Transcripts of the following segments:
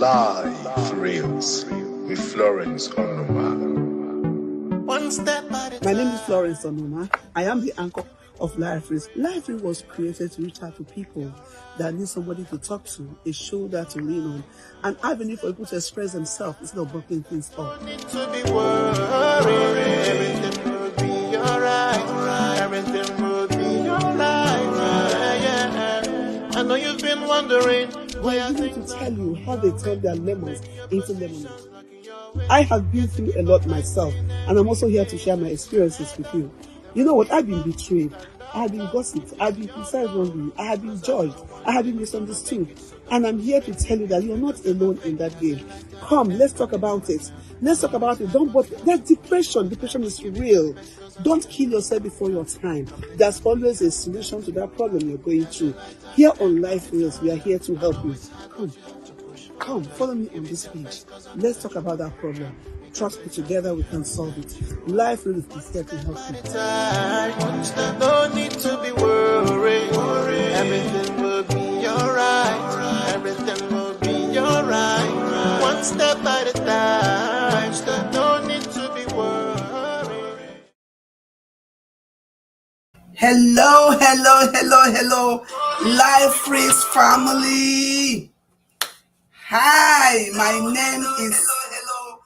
Live Reels with Florence Onoma. My name is Florence Onoma. I am the anchor of Live Reels. Live Reels was created to reach out to people that need somebody to talk to, a shoulder to lean on, an avenue for people to express themselves instead of blocking things up. Everything will be alright. Everything will be alright. Yeah. I know you've been wondering why I need to tell you how they turn their lemons into lemonade. I have been through a lot myself, and I'm also here to share my experiences with you. You know what? I've been betrayed. I have been gossiped. I have been criticized wrongly. I have been judged. I have been misunderstood. And I'm here to tell you that you're not alone in that game. Come, let's talk about it. Let's talk about it. Don't bother. There's depression. Depression is real. Don't kill yourself before your time. There's always a solution to that problem you're going through. Here on Life Reels, we are here to help you. Come, follow me on this page. Let's talk about that problem. Trust me, together we can solve it. Life Reels is here to help you. No need to be worried. Everything will be alright. Everything will be alright. One step at a time. No need to be worried. Hello, Life Reels family. Hi, my name is. Hello,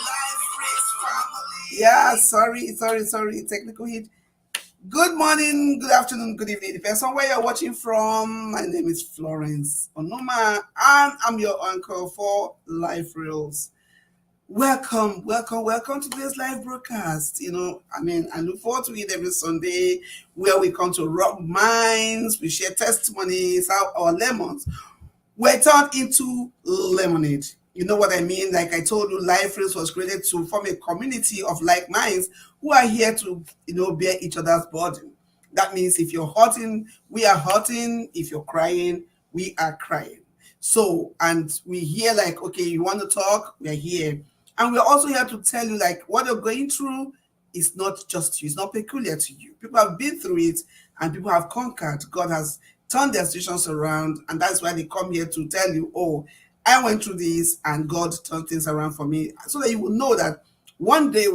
Life Reels family. Yeah, sorry, technical hit. Good morning, good afternoon, good evening. Depends on where you're watching from. My name is Florence Onoma, and I'm your uncle for Life Reels. Welcome to today's live broadcast. I look forward to it every Sunday where we come to rub minds, we share testimonies, how our lemons were turned into lemonade. You know what I mean? Like I told you, Life Reels was created to form a community of like minds who are here to, bear each other's burden. That means if you're hurting, we are hurting. If you're crying, we are crying. So, and we hear like, okay, you want to talk? We're here. And we're also here to tell you like what you're going through is not just you. It's not peculiar to you. People have been through it and people have conquered. God has turned their situations around, and that's why they come here to tell you, oh, I went through this and God turned things around for me, so that you will know that one day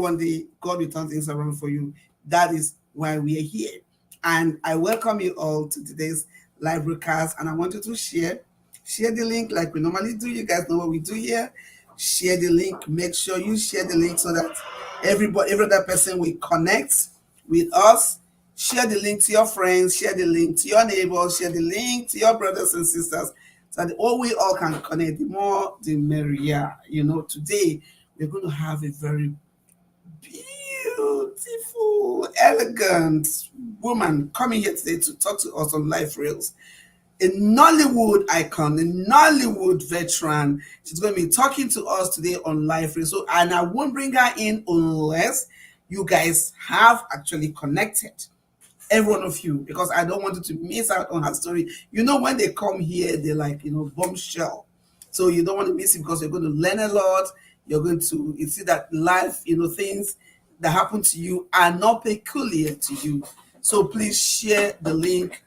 God will turn things around for you. That is why we are here. And I welcome you all to today's live broadcast, and I want you to share the link like we normally do. You guys know what we do here. Share the link. Make sure you share the link so that every other person will connect with us. Share the link to your friends, share the link to your neighbors, share the link to your brothers and sisters, so that we all can connect. The more, the merrier. Today we're going to have a very beautiful, elegant woman coming here today to talk to us on Life Reels. A Nollywood icon, a Nollywood veteran. She's going to be talking to us today on Life Reels. And I won't bring her in unless you guys have actually connected. Every one of you, because I don't want you to miss out on her story. When they come here, they're like, bombshell. So you don't want to miss it because you're going to learn a lot. You're going to see that life, things that happen to you are not peculiar to you. So please share the link.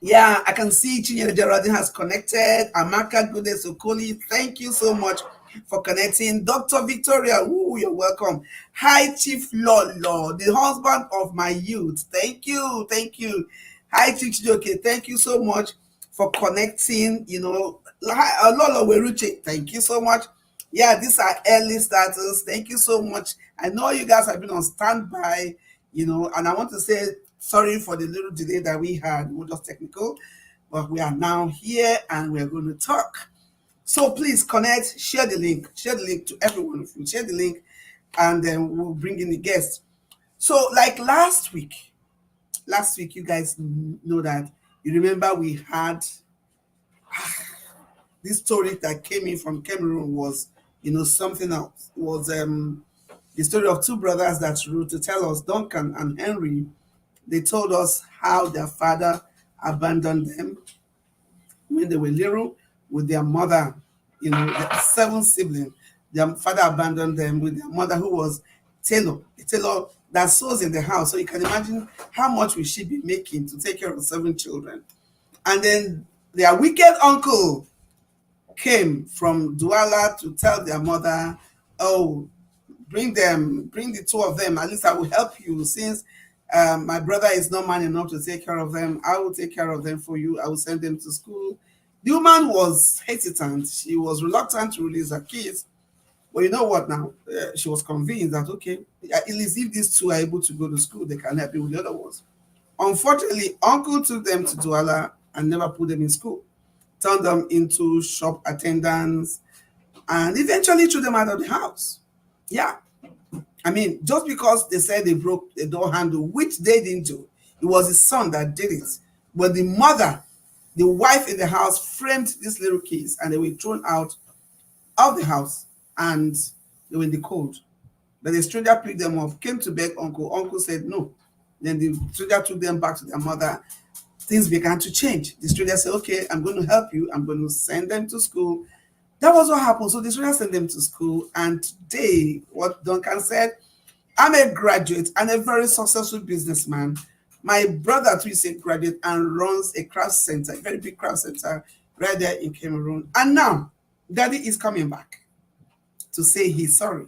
Yeah, I can see Chinyere Geraldine has connected. Amaka Goodness Okoli, thank you so much for connecting. Dr. Victoria, you're welcome. Hi, Chief Lolo, the husband of my youth. Thank you. Hi, Chief Chidoke, thank you so much for connecting. Lolo Weruche, thank you so much. Yeah, these are early starters. Thank you so much. I know you guys have been on standby, and I want to say sorry for the little delay that we had. It was just technical, but we are now here and we're going to talk. So please connect, share the link to every one of you. Share the link, and then we'll bring in the guests. So like last week, you guys know that you remember we had this story that came in from Cameroon was, something else. It was the story of two brothers that wrote to tell us, Duncan and Henry. They told us how their father abandoned them when they were little with their mother, the 7 siblings. Their father abandoned them with their mother, who was a tailor that sews in the house. So you can imagine how much will she be making to take care of 7 children. And then their wicked uncle came from Douala to tell their mother, oh, bring the two of them. At least I will help you since my brother is not man enough to take care of them. I will take care of them for you. I will send them to school. The woman was hesitant. She was reluctant to release her kids. But you know what now? She was convinced that, okay, at least if these two are able to go to school, they can help you with the other ones. Unfortunately, uncle took them to Douala and never put them in school, turned them into shop attendants, and eventually threw them out of the house. Yeah. I mean, just because they said they broke the door handle, which they didn't do, it was his son that did it. But the mother, the wife in the house, framed these little kids and they were thrown out of the house and they were in the cold. But the stranger picked them up, came to beg uncle. Uncle said no. Then the stranger took them back to their mother. Things began to change. The stranger said, okay, I'm going to help you. I'm going to send them to school. That was what happened. So the stranger sent them to school. And today, what Duncan said, I'm a graduate and a very successful businessman. My brother too is a graduate and runs a craft center, a very big craft center right there in Cameroon. And now, daddy is coming back to say he's sorry.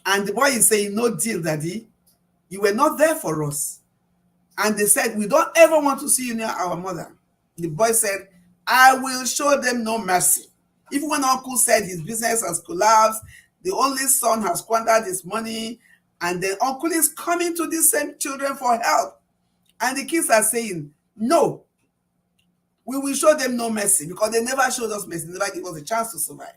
And the boy is saying, no deal, daddy. You were not there for us. And they said, we don't ever want to see you near our mother. The boy said, I will show them no mercy. Even when uncle said his business has collapsed, the only son has squandered his money, and then uncle is coming to these same children for help. And the kids are saying, no, we will show them no mercy because they never showed us mercy. They never gave us a chance to survive.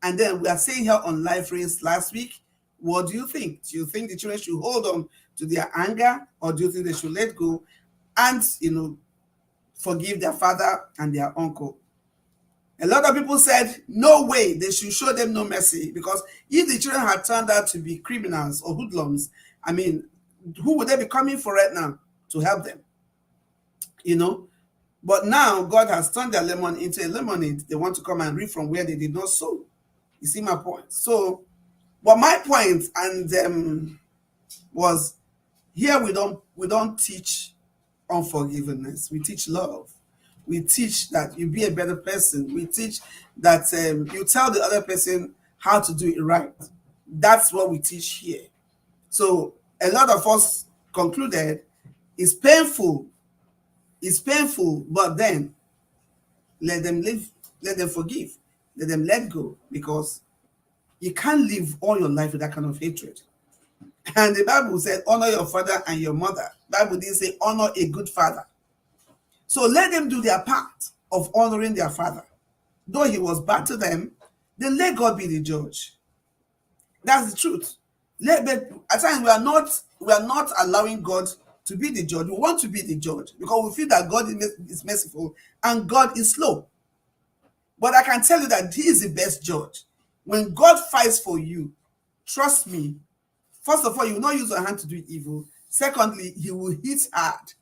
And then we are saying here on Life Race last week, what do you think? Do you think the children should hold on to their anger, or do you think they should let go and, forgive their father and their uncle? A lot of people said, no way, they should show them no mercy, because if the children had turned out to be criminals or hoodlums, I mean, who would they be coming for right now to help them? But now God has turned their lemon into a lemonade. They want to come and reap from where they did not sow. You see my point? So, but my point was here we don't teach unforgiveness. We teach love. We teach that you be a better person. We teach that you tell the other person how to do it right. That's what we teach here. So a lot of us concluded it's painful, but then let them live, let them forgive, let them let go, because you can't live all your life with that kind of hatred. And the Bible said, honor your father and your mother. The Bible didn't say honor a good father. So let them do their part of honoring their father. Though he was bad to them, then let God be the judge. That's the truth. At times we are not allowing God to be the judge. We want to be the judge because we feel that God is merciful and God is slow. But I can tell you that he is the best judge. When God fights for you, trust me, first of all, you will not use your hand to do evil. Secondly, he will hit hard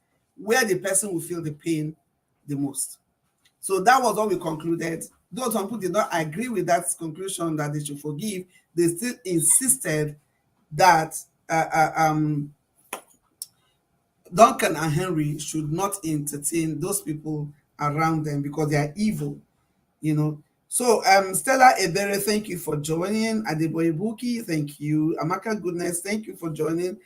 where the person will feel the pain the most. So that was what we concluded. Though some people did not agree with that conclusion that they should forgive, they still insisted that Duncan and Henry should not entertain those people around them because they are evil, So Stella Ebere, thank you for joining. Adeboye Buki, thank you. Amaka Goodness, thank you for joining.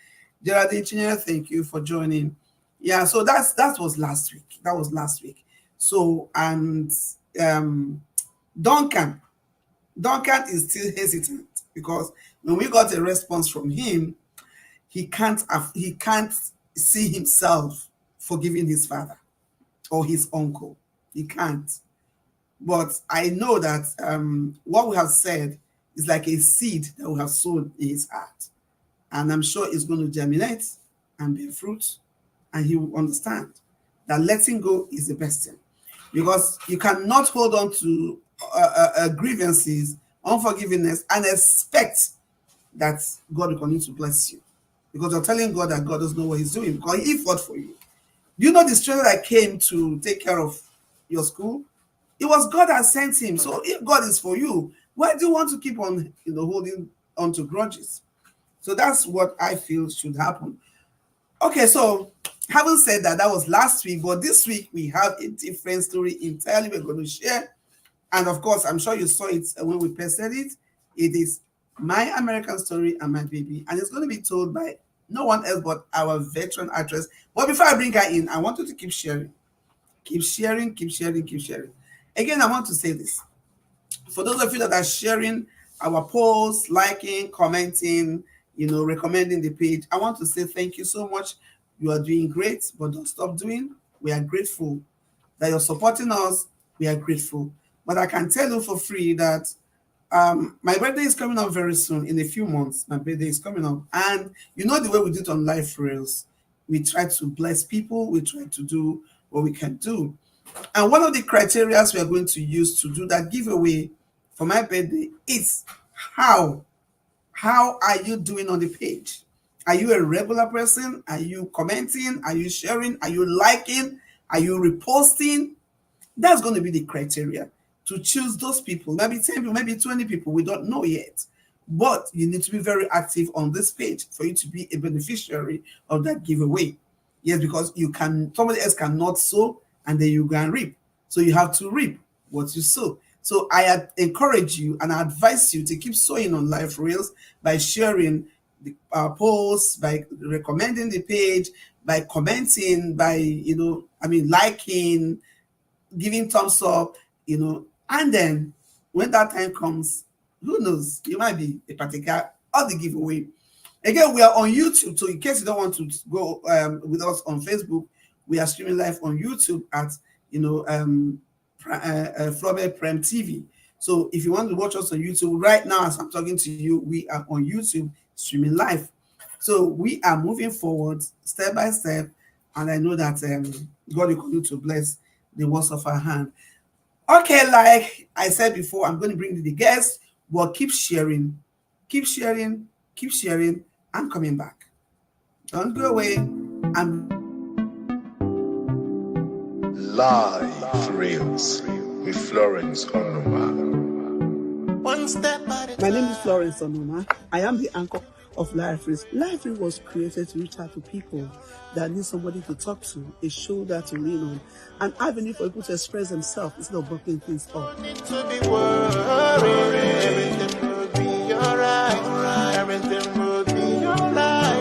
Geraldine Chinyere, thank you for joining. Yeah, so that was last week. That was last week. So, and Duncan is still hesitant because when we got a response from him, he can't see himself forgiving his father or his uncle. He can't. But I know that what we have said is like a seed that we have sown in his heart. And I'm sure it's going to germinate and bear fruit. And he will understand that letting go is the best thing. Because you cannot hold on to grievances, unforgiveness, and expect that God will continue to bless you. Because you're telling God that God doesn't know what he's doing because he fought for you. Do you know the stranger that came to take care of your school? It was God that sent him. So if God is for you, why do you want to keep on holding on to grudges? So that's what I feel should happen. Okay, so having said that, that was last week, but this week we have a different story entirely we're going to share And of course, I'm sure you saw it when we posted it. It is My American Story and My Baby. And it's going to be told by no one else but our veteran actress. But before I bring her in, I want you to keep sharing. Keep sharing, keep sharing, keep sharing. Again, I want to say this. For those of you that are sharing our posts, liking, commenting, recommending the page, I want to say thank you so much. You are doing great, but don't stop doing. We are grateful that you're supporting us. We are grateful. But I can tell you for free that my birthday is coming up very soon. In a few months, my birthday is coming up. And you know the way we do it on Life Rails. We try to bless people. We try to do what we can do. And one of the criteria we are going to use to do that giveaway for my birthday is how are you doing on the page? Are you a regular person? Are you commenting? Are you sharing? Are you liking? Are you reposting? That's going to be the criteria to choose those people. Maybe 10 people, maybe 20 people. We don't know yet. But you need to be very active on this page for you to be a beneficiary of that giveaway. Yes, because somebody else cannot sow and then you can reap. So you have to reap what you sow. So I encourage you and I advise you to keep sowing on Life Reels by sharing the posts, by recommending the page, by commenting, by liking, giving thumbs up, and then when that time comes, who knows, you might be a particular of the giveaway. Again, we are on YouTube, so in case you don't want to go with us on Facebook, we are streaming live on YouTube at Flobber Prem TV. So if you want to watch us on YouTube right now, as I'm talking to you, we are on YouTube streaming live. So we are moving forward step by step, and I know that God will continue to bless the works of our hand. Okay, like I said before, I'm going to bring the guests, but keep sharing, keep sharing, keep sharing. I'm coming back. Don't go away. I'm Live Reels with Florence Onoma. One step at a My name is time. Florence Onoma. I am the anchor of Life Reels. Life Reels was created to reach out to people that need somebody to talk to, a shoulder to lean on, an avenue for people to express themselves instead of blocking things up. Need to be worried. Everything will be alright. Everything will be alright.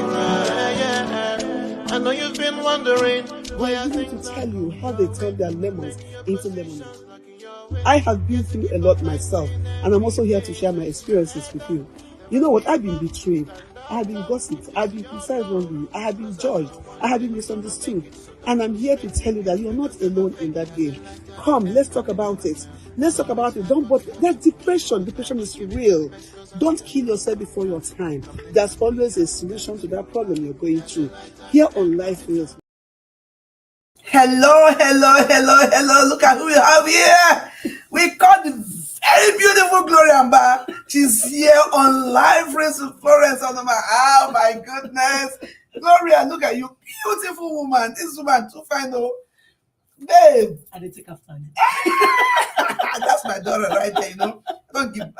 Yeah. I know you've been wondering why I I need think to tell you how they turn their lemons into lemonade. I have been through a lot myself, and I'm also here to share my experiences with you. You know what? I've been betrayed. I have been gossiped. I have been criticized wrongly. I have been judged. I have been misunderstood. And I'm here to tell you that you're not alone in that game. Come, let's talk about it. Let's talk about it. Don't bother. There's depression. Depression is real. Don't kill yourself before your time. There's always a solution to that problem you're going through. Here on Life Reels. Hello, hello, hello, hello. Look at who we have here. We got the very beautiful Goria Mba. She's here on Live Race with Florence Onoma. Oh my goodness. Gloria, look at you. Beautiful woman. This woman too fine though. Babe. I didn't take after you. That's my daughter right there, I don't give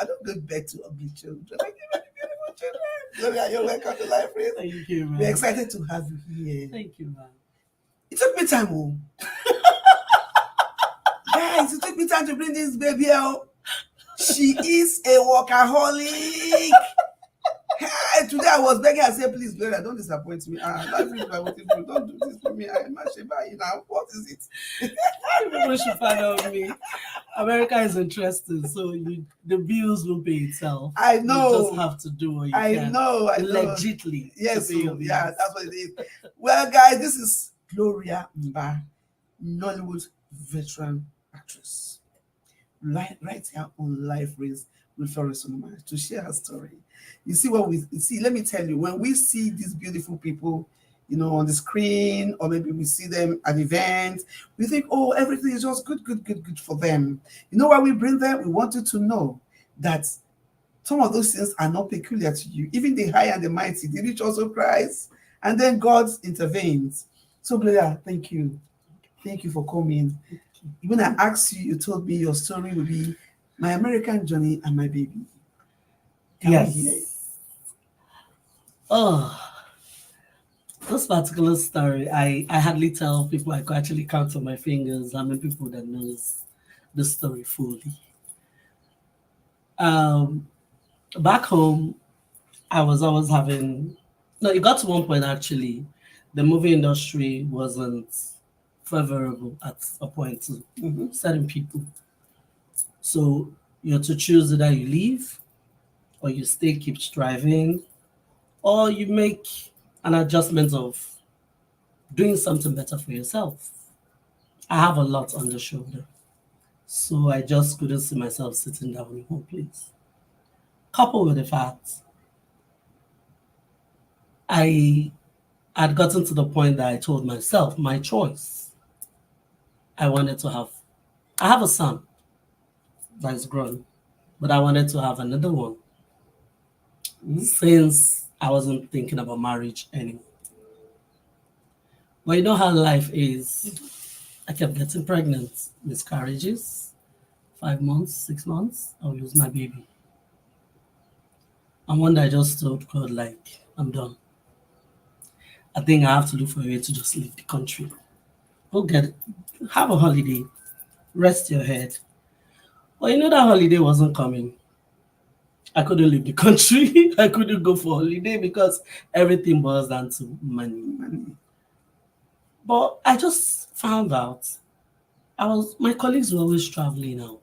birth to ugly children. I give birth to beautiful children. Gloria, you're welcome to Live Race. Thank you, man. We're excited to have you here. Thank you, man. It took me time, oh. Guys, it took me time to bring this baby out. She is a workaholic. Hey, today I was begging her, I said, please, Gloria, don't disappoint me. Life is my waiting for. Don't do this for me. I'm not sure about you now. What is it? People should find out me. America is interesting, so the bills will pay itself. I know. You just have to do what you I can. know. Legitly. Yes, to pay your yeah, bills. that's what it is. Well, guys, this is Goria Mba, Nollywood veteran actress. Right here on Life Race with Florence Onoma to share her story. You see what we see? Let me tell you, when we see these beautiful people, on the screen, or maybe we see them at events, we think, oh, everything is just good for them. You know why we bring them? We want you to know that some of those things are not peculiar to you. Even the high and the mighty, the rich also cries, and then God intervenes. So, Gloria, thank you. Thank you for coming. When I asked you, you told me your story will be My American Journey and My Baby. Can Yes. we hear it? Oh, this particular story, I hardly tell people. I could actually count on my fingers how many people that knows the story fully. Um, Back home, I was always having. No, it got to one point actually. The movie industry wasn't favorable at a point to certain people. So you have to choose either you leave or you stay, keep striving, or you make an adjustment of doing something better for yourself. I have a lot on the shoulder. So I just couldn't see myself sitting down in one place. Coupled with the fact I had gotten to the point that I told myself my choice. I wanted to have I have a son that is grown, but I wanted to have another one since I wasn't thinking about marriage anymore. But you know how life is. I kept getting pregnant, miscarriages, 5 months, 6 months, I'll lose my baby. And one day I just told God, like, I'm done. I think I have to look for a way to just leave the country. Go have a holiday, rest your head. Well, you know that holiday wasn't coming. I couldn't leave the country. I couldn't go for holiday because everything boils down to money. But I just found out my colleagues were always traveling out.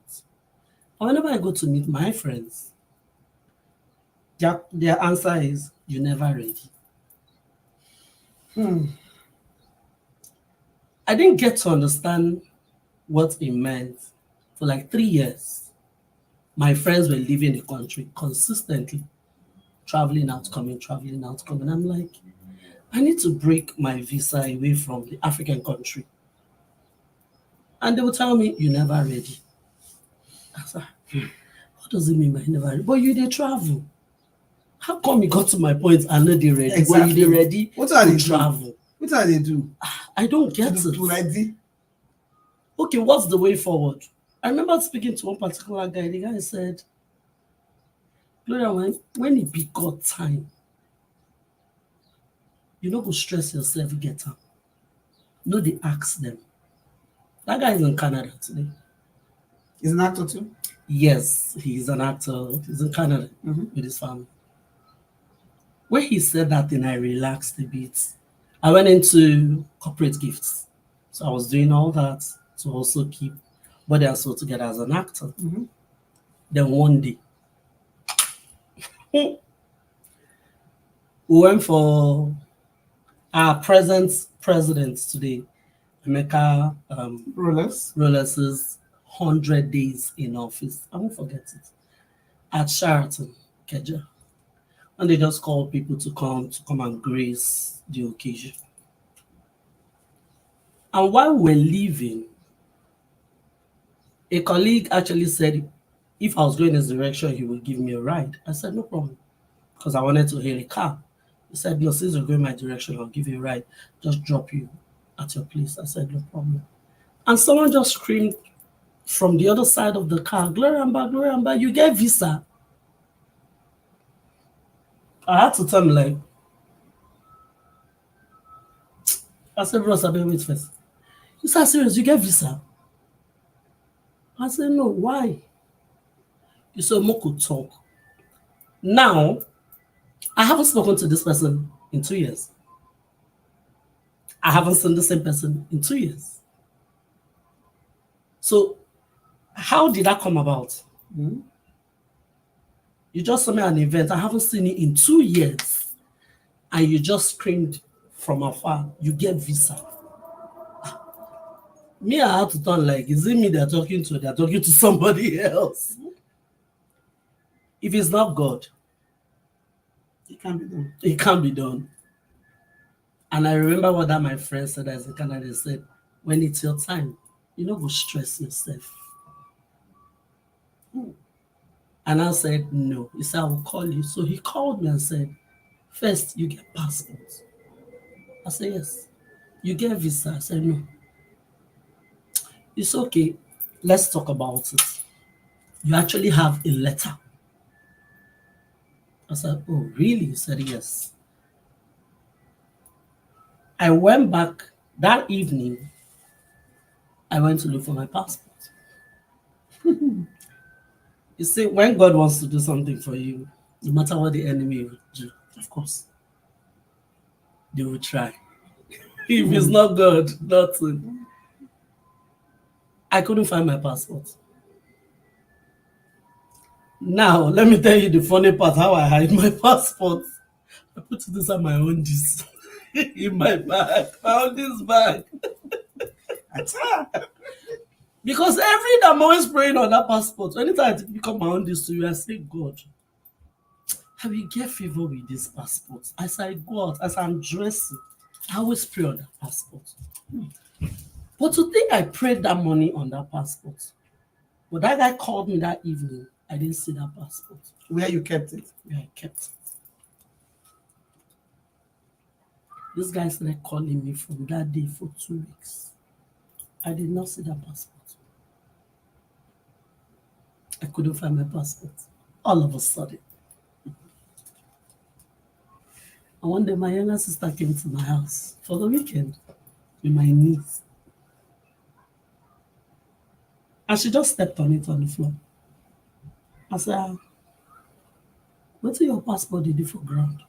And whenever I go to meet my friends, their answer is, you're never ready. I didn't get to understand what it meant for like 3 years. My friends were leaving the country consistently, traveling out, coming, traveling out, coming. I'm like, I need to break my visa away from the African country. And they would tell me, you're never ready. I was like, what does it mean by never ready? But you did travel. How come you got to my point and not they ready? Exactly. When you ready What are they travel? What are they do? I don't get it. Ready? Okay, what's the way forward? I remember speaking to one particular guy. The guy said, Gloria, when it be God time, you don't go stress yourself, get them. No, they ask them. That guy is in Canada today. He's an actor too? Yes, he's an actor. He's in Canada with his family. When he said that thing, I relaxed a bit. I went into corporate gifts. So I was doing all that to also keep body and soul together as an actor. Then one day, we went for our present president today, America Rollers's 100 days in office. I won't forget it. At Sheraton, Keja. And they just called people to come and grace the occasion. And while we were leaving, a colleague actually said if I was going this direction, he would give me a ride. I said, no problem, because I wanted to hail a car. He said, no, since you're going my direction, I'll give you a ride. Just drop you at your place. I said, no problem. And someone just screamed from the other side of the car, Gloria Mba, you get visa. I had to tell him, like, I said, bro, wait first. He said, serious, you get visa? I said, no, why? He said, Moko talk. Now, I haven't spoken to this person in 2 years. I haven't seen the same person in 2 years. So, how did that come about? You just saw me at an event. I haven't seen it in 2 years. And you just screamed from afar, you get visa. Me, I had to turn like, is it me they're talking to? They're talking to somebody else. If it's not God, it can't be done. It can't be done. And I remember what that my friend said as a Canadian said, when it's your time, you don't go stress yourself. And I said, no. He said, I will call you. So he called me and said, first, you get passport. I said, yes. You get visa. I said, no. It's okay. Let's talk about it. You actually have a letter. I said, oh, really? He said, yes. I went back that evening. I went to look for my passport. You see, when God wants to do something for you, no matter what the enemy will do, of course, they will try. If it's not God, nothing. I couldn't find my passport. Now, let me tell you the funny part how I hide my passport. I put it inside my own this in my bag, my own this bag. Because every day I'm always praying on that passport. Anytime I pick up my own this to you, I say, God, I will get favor with this passport. As I go out, as I'm dressing, I always pray on that passport. But to think I prayed that money on that passport. But that guy called me that evening. I didn't see that passport. Where you kept it? Where I kept it. This guy started calling me from that day for 2 weeks. I did not see that passport. I couldn't find my passport. All of a sudden. And one day my younger sister came to my house for the weekend with my niece. And she just stepped on it on the floor. I said, what's your passport did you for ground?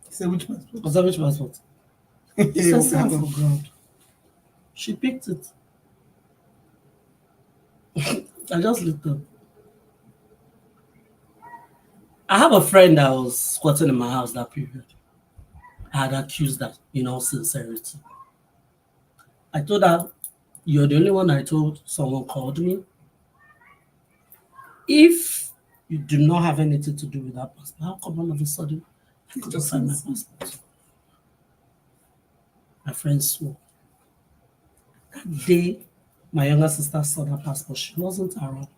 He said, which passport? I said, which passport? He said, stand for ground. She picked it. I just looked up. I have a friend that was squatting in my house that period. I had accused her in all sincerity. I told her, you're the only one I told someone called me. If you do not have anything to do with that passport, how come all of a sudden I couldn't find my passport? My friend swore. That day, my younger sister saw that passport. She wasn't around.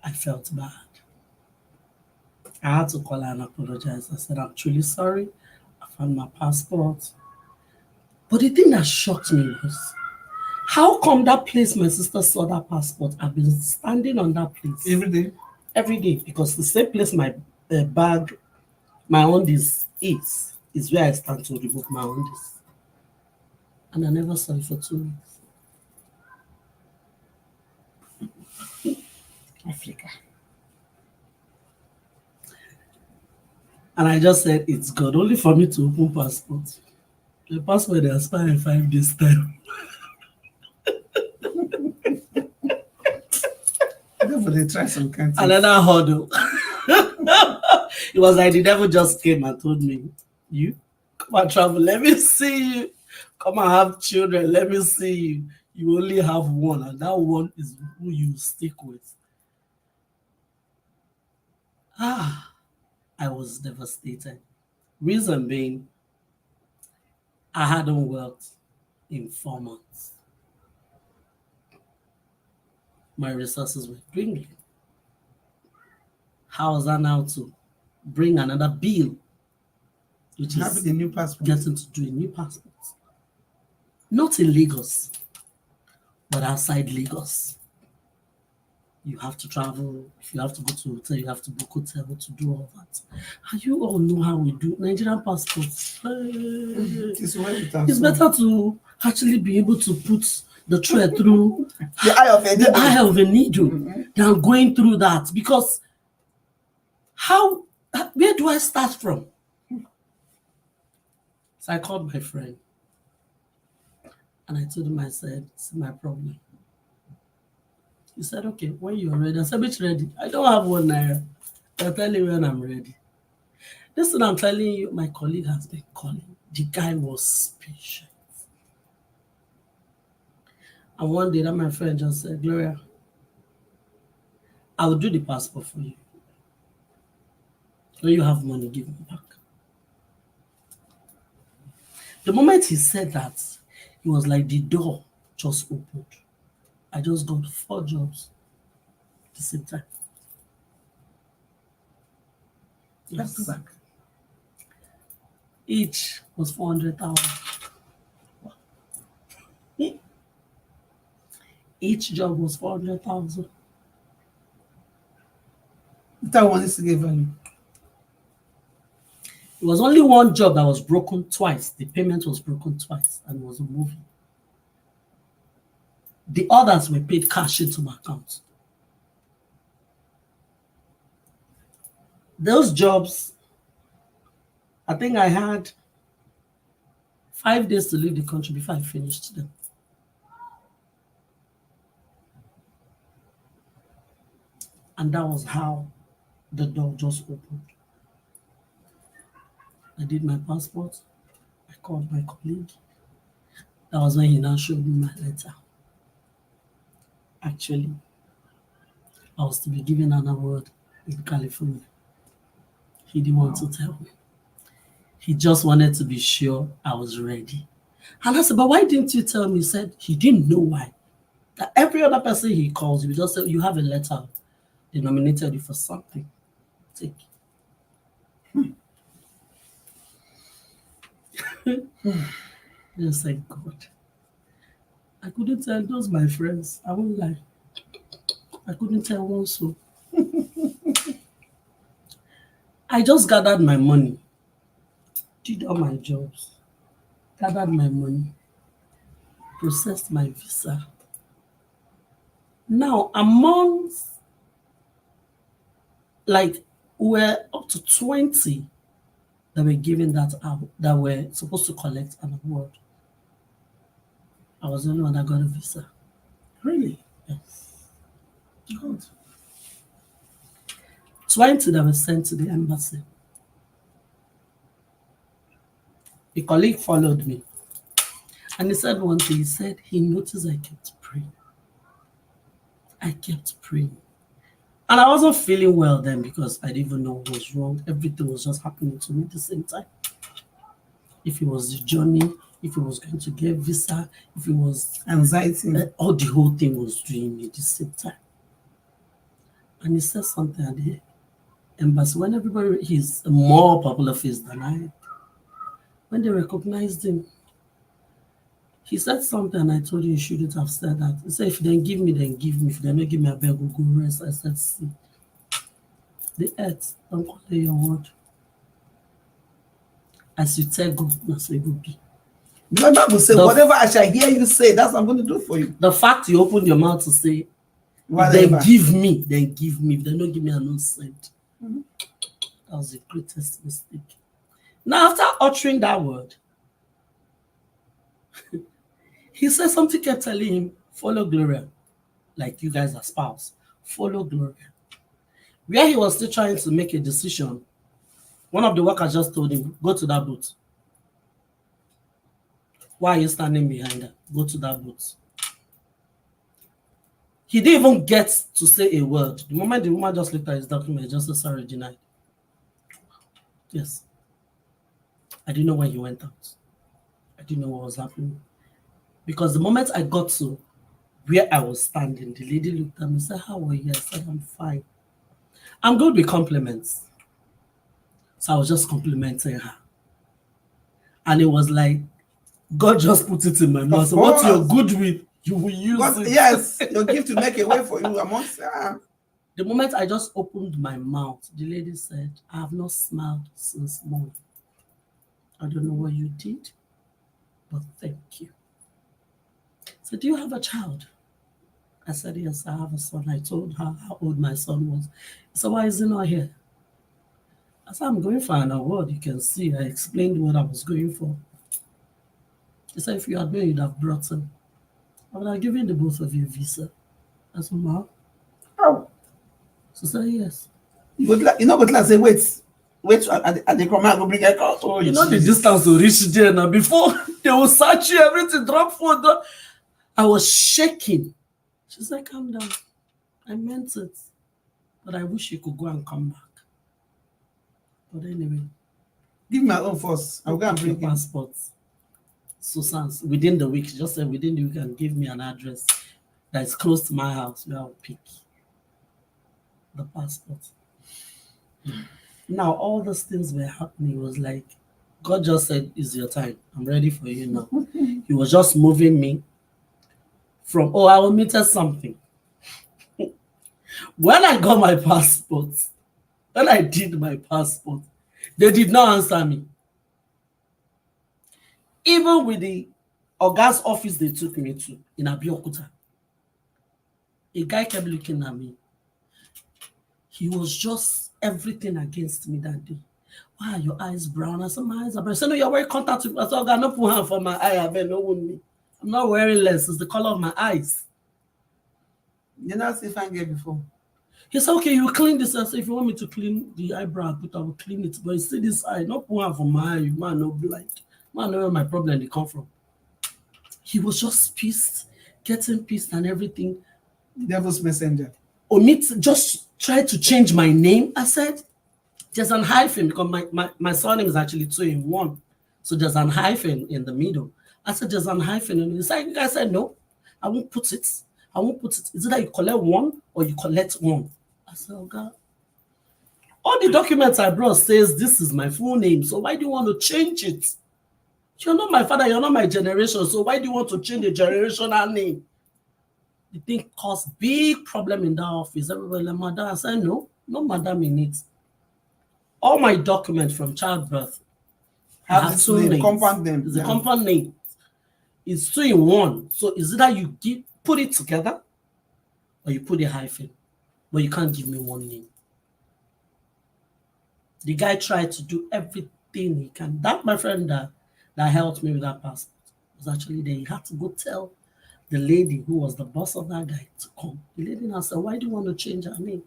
I felt bad. I had to call her and apologize. I said, I'm truly sorry. I found my passport. But the thing that shocked me was, how come that place my sister saw that passport? I've been standing on that place. Every day? Every day. Because the same place my bag, my undies is where I stand to remove my undies. And I never saw it for 2 weeks. Africa. And I just said, it's God, only for me to open passport. The passport they expire in 5 days' time. They try some kind of Another hurdle. It was like the devil just came and told me, you come and travel, let me see you. Come and have children, let me see you. You only have one, and that one is who you stick with. I was devastated. Reason being, I hadn't worked in 4 months. My resources were dwindling. How was I now to bring another bill, which is having a new passport? Getting to do a new passport. Not in Lagos, but outside Lagos. You have to travel. If you have to go to a hotel, you have to book hotel to do all that. And you all know how we do Nigerian passports. It's better to actually be able to put the thread through the eye of a needle, than going through that. Because where do I start from? So I called my friend and I told him, I said, it's my problem. He said, okay, when you're ready. I said, which ready? I don't have 1 naira. I'll tell you when I'm ready. Listen, I'm telling you, my colleague has been calling. The guy was patient. And one day that my friend just said, Gloria, I will do the passport for you. When you have money, give me back. The moment he said that, it was like the door just opened. I just got 4 jobs at the same time. Back to back. Each was 400,000. Each job was 400,000. That one is to give value. It was only one job that was broken twice. The payment was broken twice and it was a movie. The others were paid cash into my account. Those jobs, I think I had 5 days to leave the country before I finished them. And that was how the door just opened. I did my passport. I called my colleague. That was when he now showed me my letter. Actually, I was to be given an award in California. He didn't want to tell me. He just wanted to be sure I was ready. And I said, but why didn't you tell me? He said he didn't know why. That every other person he calls, he just said, you have a letter. They nominated you for something. Take. Just thank God. I couldn't tell those my friends. I won't lie. I couldn't tell one soul. I just gathered my money, did all my jobs, gathered my money, processed my visa. Now, amongst, like, we're up to 20 that were given that out, that were supposed to collect an award. I was the only one that got a visa. Really? Yes. Good. 20 that were sent to the embassy. A colleague followed me. And he said one thing, he said he noticed I kept praying. I kept praying. And I wasn't feeling well then because I didn't even know what was wrong. Everything was just happening to me at the same time. If it was the journey, if it was going to get visa, if it was Anxiety. all the whole thing was doing me at the same time. And he said something at the embassy. When everybody, he's a more popular face than I, when they recognized him, he said something and I told you shouldn't have said that. He said, if they give me, then give me. If they don't give me, I better go rest. I said, see, the earth, don't call it your word. As you tell God, that's where it will be. The Bible says, whatever I shall hear you say, that's what I'm going to do for you. The fact you opened your mouth to say, then give me, then give me. If they don't give me, I don't send. That was the greatest mistake. Now, after uttering that word, he said something kept telling him, follow Gloria. Like you guys are spouse. Follow Gloria. Where he was still trying to make a decision, one of the workers just told him, go to that booth. Why are you standing behind her? Go to that booth. He didn't even get to say a word. The moment the woman just looked at his document, he just said, sorry, denied. Yes. I didn't know when he went out. I didn't know what was happening. Because the moment I got to where I was standing, the lady looked at me and said, how are you? I said, I'm fine. I'm good with compliments. So I was just complimenting her. And it was like, God just put it in my mouth. So what you're good with, you will use it. Yes, your gift to make a way for you amongst The moment I just opened my mouth, the lady said, I have not smiled since morning. I don't know what you did, but thank you. So do you have a child? I said, yes, I have a son. I told her how old my son was. So why is he not here? I said, I'm going for an award. You can see, I explained what I was going for. He said, if you had known, you'd have brought him. I would have given the both of you a visa. I said, ma. How? So said, yes. You know, but let's say, wait, and they come out and bring a car. Oh, you know the distance to reach there now. Before they will search you, everything, drop food. I was shaking. She said, calm down. I meant it. But I wish you could go and come back. But anyway. Give me my own first. I'll go and bring your passports. Susan, within the week, just said within the week, and give me an address that is close to my house where I'll pick the passport. Now, all those things were happening. It was like, God just said, it's your time. I'm ready for you now. He was just moving me from, I omitted something. When I got my passport, when I did my passport, they did not answer me. Even with the Oga's office they took me to in Abeokuta, A guy kept looking at me. He was just everything against me that day. Why are your eyes brown? I said, my eyes are brown. I said, no, you're wearing contact. I said, okay, I'm not putting hand for my eye. I no one. I'm not wearing less. It's the color of my eyes. You know, see if I get before. He said, okay, you clean this. I said, if you want me to clean the eyebrow, I will clean it. But you see this eye, not put hand for my eye. Man, no blind. Man, know where my problem they come from. He was just pissed, getting pissed and everything. Devil's messenger. Omit just tried to change my name. I said, there's an hyphen because my surname is actually 2 in 1. So there's an hyphen in the middle. I said, there's an hyphen in the guy said, no, I won't put it. I won't put it. Is it that you collect 1 or you collect 1? I said, oh God. All the documents I brought says this is my full name. So why do you want to change it? You're not my father, you're not my generation. So why do you want to change the generational name? The thing caused big problem in that office. Everybody like, madam. I said, no madam in it. All my documents from childbirth have this name, compound name. It's a compound name. It's 2 in 1. So is it that you put it together or you put a hyphen? But you can't give me one name. The guy tried to do everything he can. That my friend that helped me with that passport was actually there. He had to go tell the lady who was the boss of that guy to come. The lady now said, why do you want to change her name?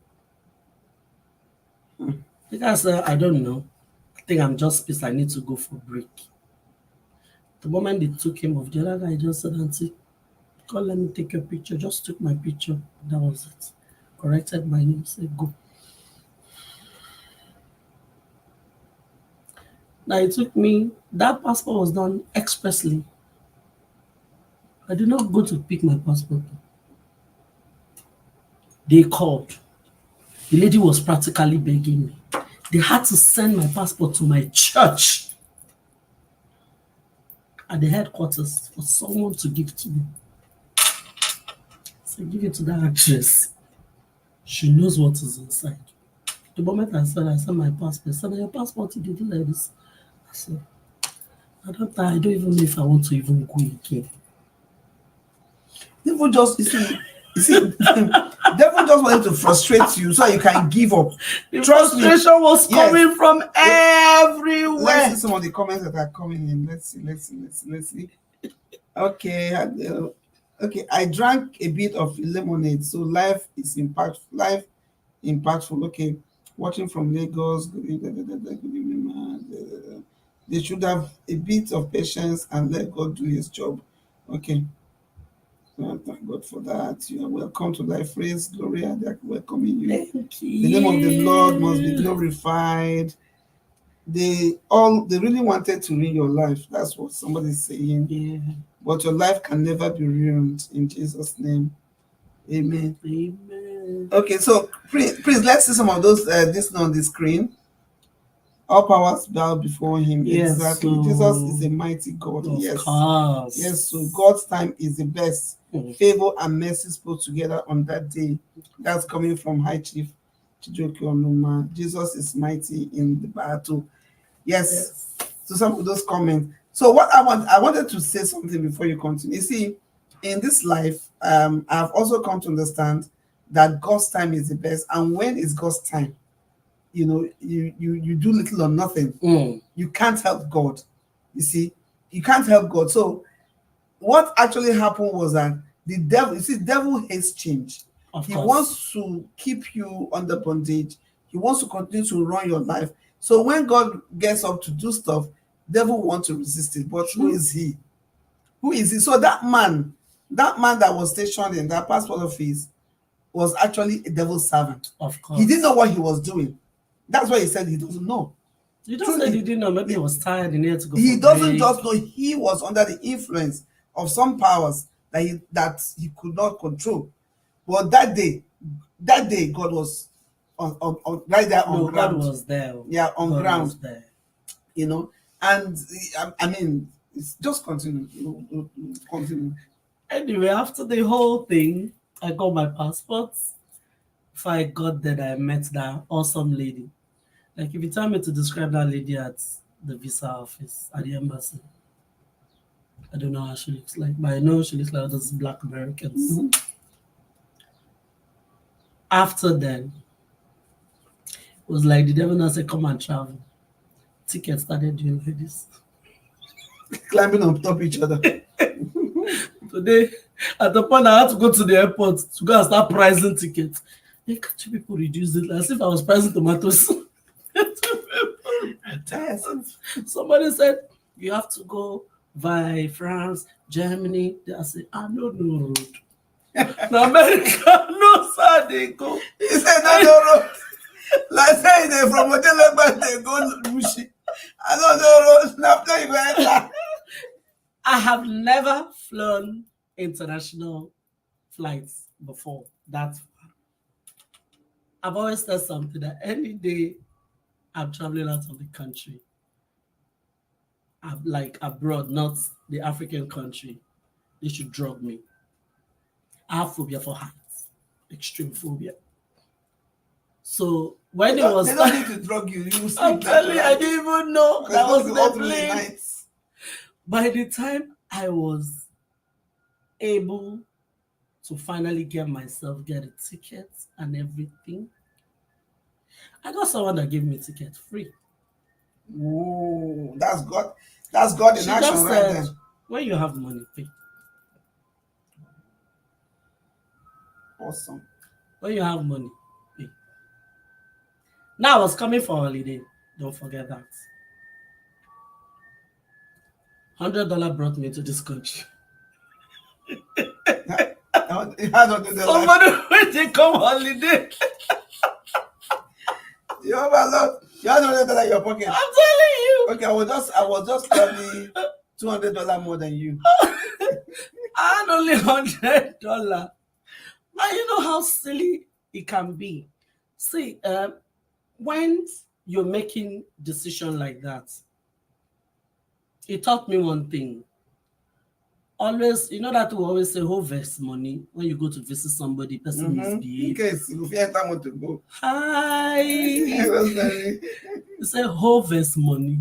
The guy said, I don't know. I think I'm just pissed. I need to go for a break. The moment they took him off, the other guy just said, auntie, come let me take your picture. Just took my picture. That was it. Corrected my name. Said, go. Now it took me, that passport was done expressly. I did not go to pick my passport. They called. The lady was practically begging me. They had to send my passport to my church at the headquarters for someone to give to me. So give it to that actress. She knows what is inside. The moment I said my passport, I said, your passport, you didn't like this. I said, I don't even know if I want to even go again. Devil just, you see, devil just wanted to frustrate you so you can give up. The frustration was coming from everywhere. Let's see some of the comments that are coming in. Let's see. Okay, okay. I drank a bit of lemonade, so life is impactful. Okay, watching from Lagos. They should have a bit of patience and let God do His job. Okay. Thank God for that. You are welcome to Life Race, Gloria. They are welcoming you. Thank you. The name of the Lord must be glorified. They really wanted to ruin your life. That's what somebody's saying. Yeah. But your life can never be ruined in Jesus' name. Amen. Amen. Okay, so please let's see some of those this on the screen. All powers bow before Him. Yes, exactly. So Jesus is a mighty God. Of course. Yes. So God's time is the best. Favor and mercy put together on that day. That's coming from High Chief Chijoke Onuma. Jesus is mighty in the battle. Yes. So some of those comments. So what I wanted to say something before you continue. You see, in this life, I've also come to understand that God's time is the best. And when is God's time? You know, you do little or nothing. You can't help God. You see, you can't help God. So what actually happened was that the devil hates change. He wants to keep you under bondage. He wants to continue to run your life. So when God gets up to do stuff, devil wants to resist it. But who is he? Who is he? So that man that was stationed in that passport office was actually a devil's servant. Of course. He didn't know what he was doing. That's why he said he doesn't know. You just said he didn't know. Maybe he was tired and he had to go. He doesn't just know. He was under the influence of some powers that he could not control. But that day, God was on right there on ground. God was there. Yeah, on God ground. Was there. You know, and I mean, it's just continue. Continue. Anyway, after the whole thing, I got my passport. Before I got there, I met that awesome lady. Like, if you tell me to describe that lady at the visa office at the embassy, I don't know how she looks like, but I know she looks like those Black Americans. After then, it was like the devil now said, come and travel. Tickets started doing like this. Climbing on top of each other. Today, at the point I had to go to the airport to go and start pricing tickets. Hey, can't you people reduce it? As if I was pricing tomatoes. Somebody said, you have to go by France, Germany. I said, no road. Now America, no sir, they go. He said, no road. Like saying they from hotel but they go Bushi. I don't know road. After you go enter. I have never flown international flights before. That's far. I've always said something that any day I'm traveling out of the country, I'm like abroad, not the African country, they should drug me. I have phobia for heights, extreme phobia. So when it was, they don't need to drug you. You will sleep. I'm telling you, I didn't even know that was the plane. Nights. By the time I was able to finally get a ticket and everything, I got someone that gave me a ticket free. Ooh, that's God. That's God in action just right said, there. when you have money, pay. Awesome. When you have money, pay. Now I was coming for holiday. Don't forget that. $100 brought me to this country. Somebody when they come holiday. You have a lot. You have $100 in your pocket. I'm telling you. Okay, I was just probably $200 more than you. I had only $100. And you know how silly it can be. See, when you're making decision like that, it taught me one thing. Always, you know that we always say, harvest money when you go to visit somebody, person misbehave. In case if you enter want to go. Hi. You say harvest money.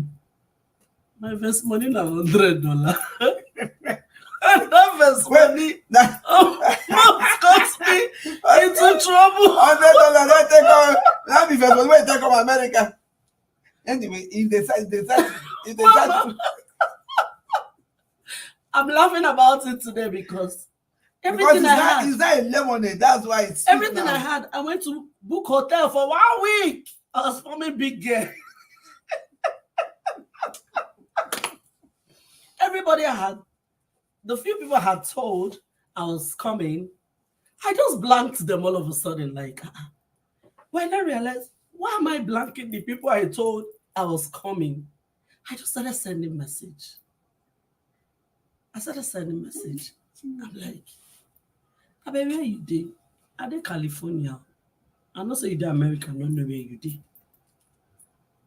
My vest money now $100. And that vest money cost me into trouble. $100. Let take on. Let me first when take on America. Anyway, if they decide I'm laughing about it today because everything I had. Is that a lemonade? That's why it's everything I had. I went to book hotel for 1 week. I was forming big girl. Everybody I had, the few people I had told I was coming, I just blanked them all of a sudden. Like, when I realized, why am I blanking the people I told I was coming? I just started sending message. I'm like, baby, where you did? Are they California? I know say you did America, I don't know where you did.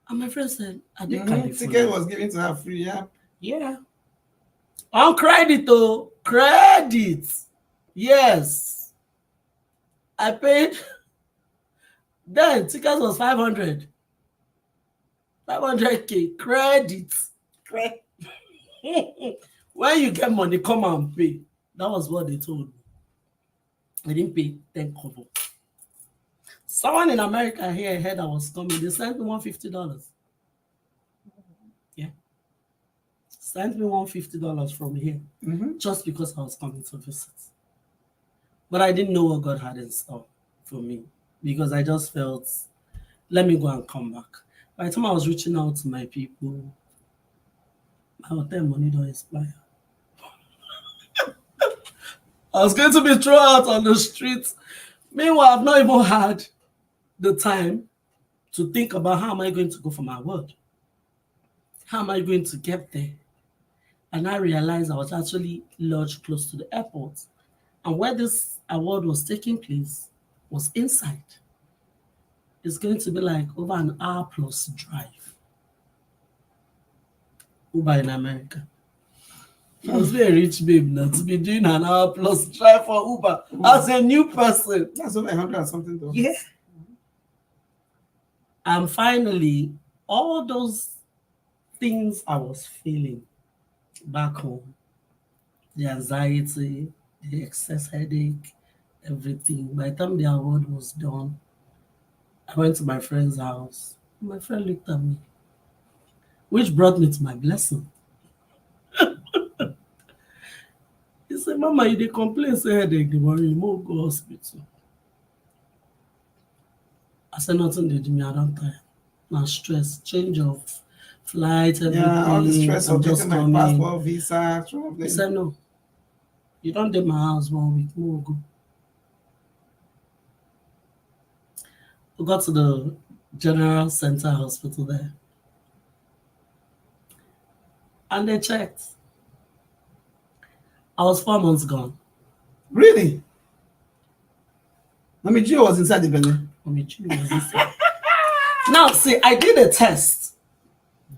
And my friend said, are they California? Ticket was given to her free, yeah? Yeah. On credit, though. Credit. Yes. I paid. Then tickets was 500. 500K. Credit. When you get money, come and pay. That was what they told me. I didn't pay 10 kobo. Someone in America here heard I was coming. They sent me $150. Yeah. Sent me $150 from here. Just because I was coming to visit. But I didn't know what God had in store for me. Because I just felt, let me go and come back. By the time I was reaching out to my people, my hotel money don't expire. I was going to be thrown out on the streets. Meanwhile, I've not even had the time to think about how am I going to go for my award? How am I going to get there? And I realized I was actually lodged close to the airport. And where this award was taking place was inside. It's going to be like over an hour plus drive. Uber in America. I was very rich babe now to be doing an hour plus drive for Uber as a new person. That's over $100 and something. Yeah. And finally, all those things I was feeling back home, the anxiety, the excess headache, everything. By the time the award was done, I went to my friend's house. My friend looked at me, which brought me to my blessing. He said, Mama, you dey complain, say headache, dey worry you, more go hospital. I said, nothing dey do me, I don't tire. Now stress, change of flight, everything. Yeah, all the stress I'm of just getting my coming. passport, visa, He traveling. said, no, you don't dey my house 1 week, more go. We got to the General Center Hospital there. And they checked. I was 4 months gone. Really? Mommy Gio was inside the belly. Now, see, I did a test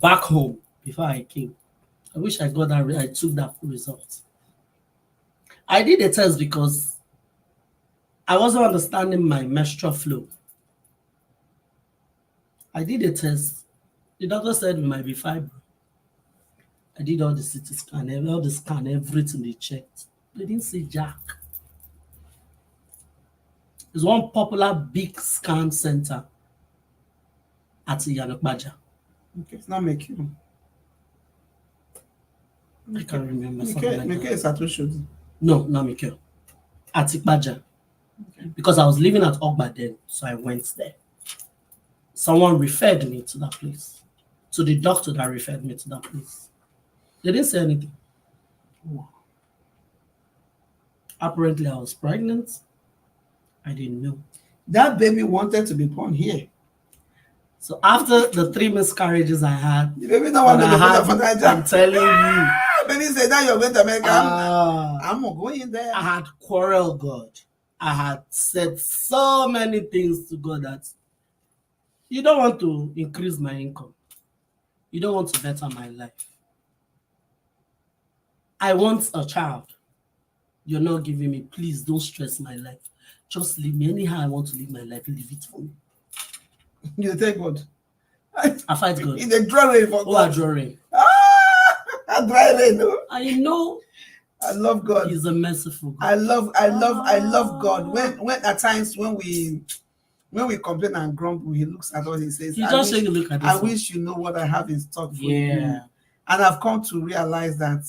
back home before I came. I wish I got that. I took that result. I did a test because I wasn't understanding my menstrual flow. I did a test. The doctor said it might be fibro. I did all the CT scan, all the scan, everything they checked. They didn't see jack. There's one popular big scan center at Yanokbaja. Okay, it's not make you. I can't remember. Make is Satoshi. No, not Mikkel. At Ikbaja. Okay. Because I was living at Ogba then, so I went there. Someone referred me to that place. To the doctor that referred me to that place. They didn't say anything. Wow. Apparently, I was pregnant. I didn't know. That baby wanted to be born here. So after the 3 miscarriages I had, the baby don't want to be born. I'm telling you. Baby said, now you're going to America. I'm going there. I had quarreled God. I had said so many things to God that you don't want to increase my income. You don't want to better my life. I want a child. You're not giving me. Please don't stress my life. Just leave me. Anyhow I want to live my life, leave it for me. You take God. I fight God. In the drawing for God. Oh, I drawing. No? I know. I love God. He's a merciful God. I love God. When at times when we complain and grumble, he looks at us, he says, He just said, look at this. I wish you know what I have in stock for you. And I've come to realize that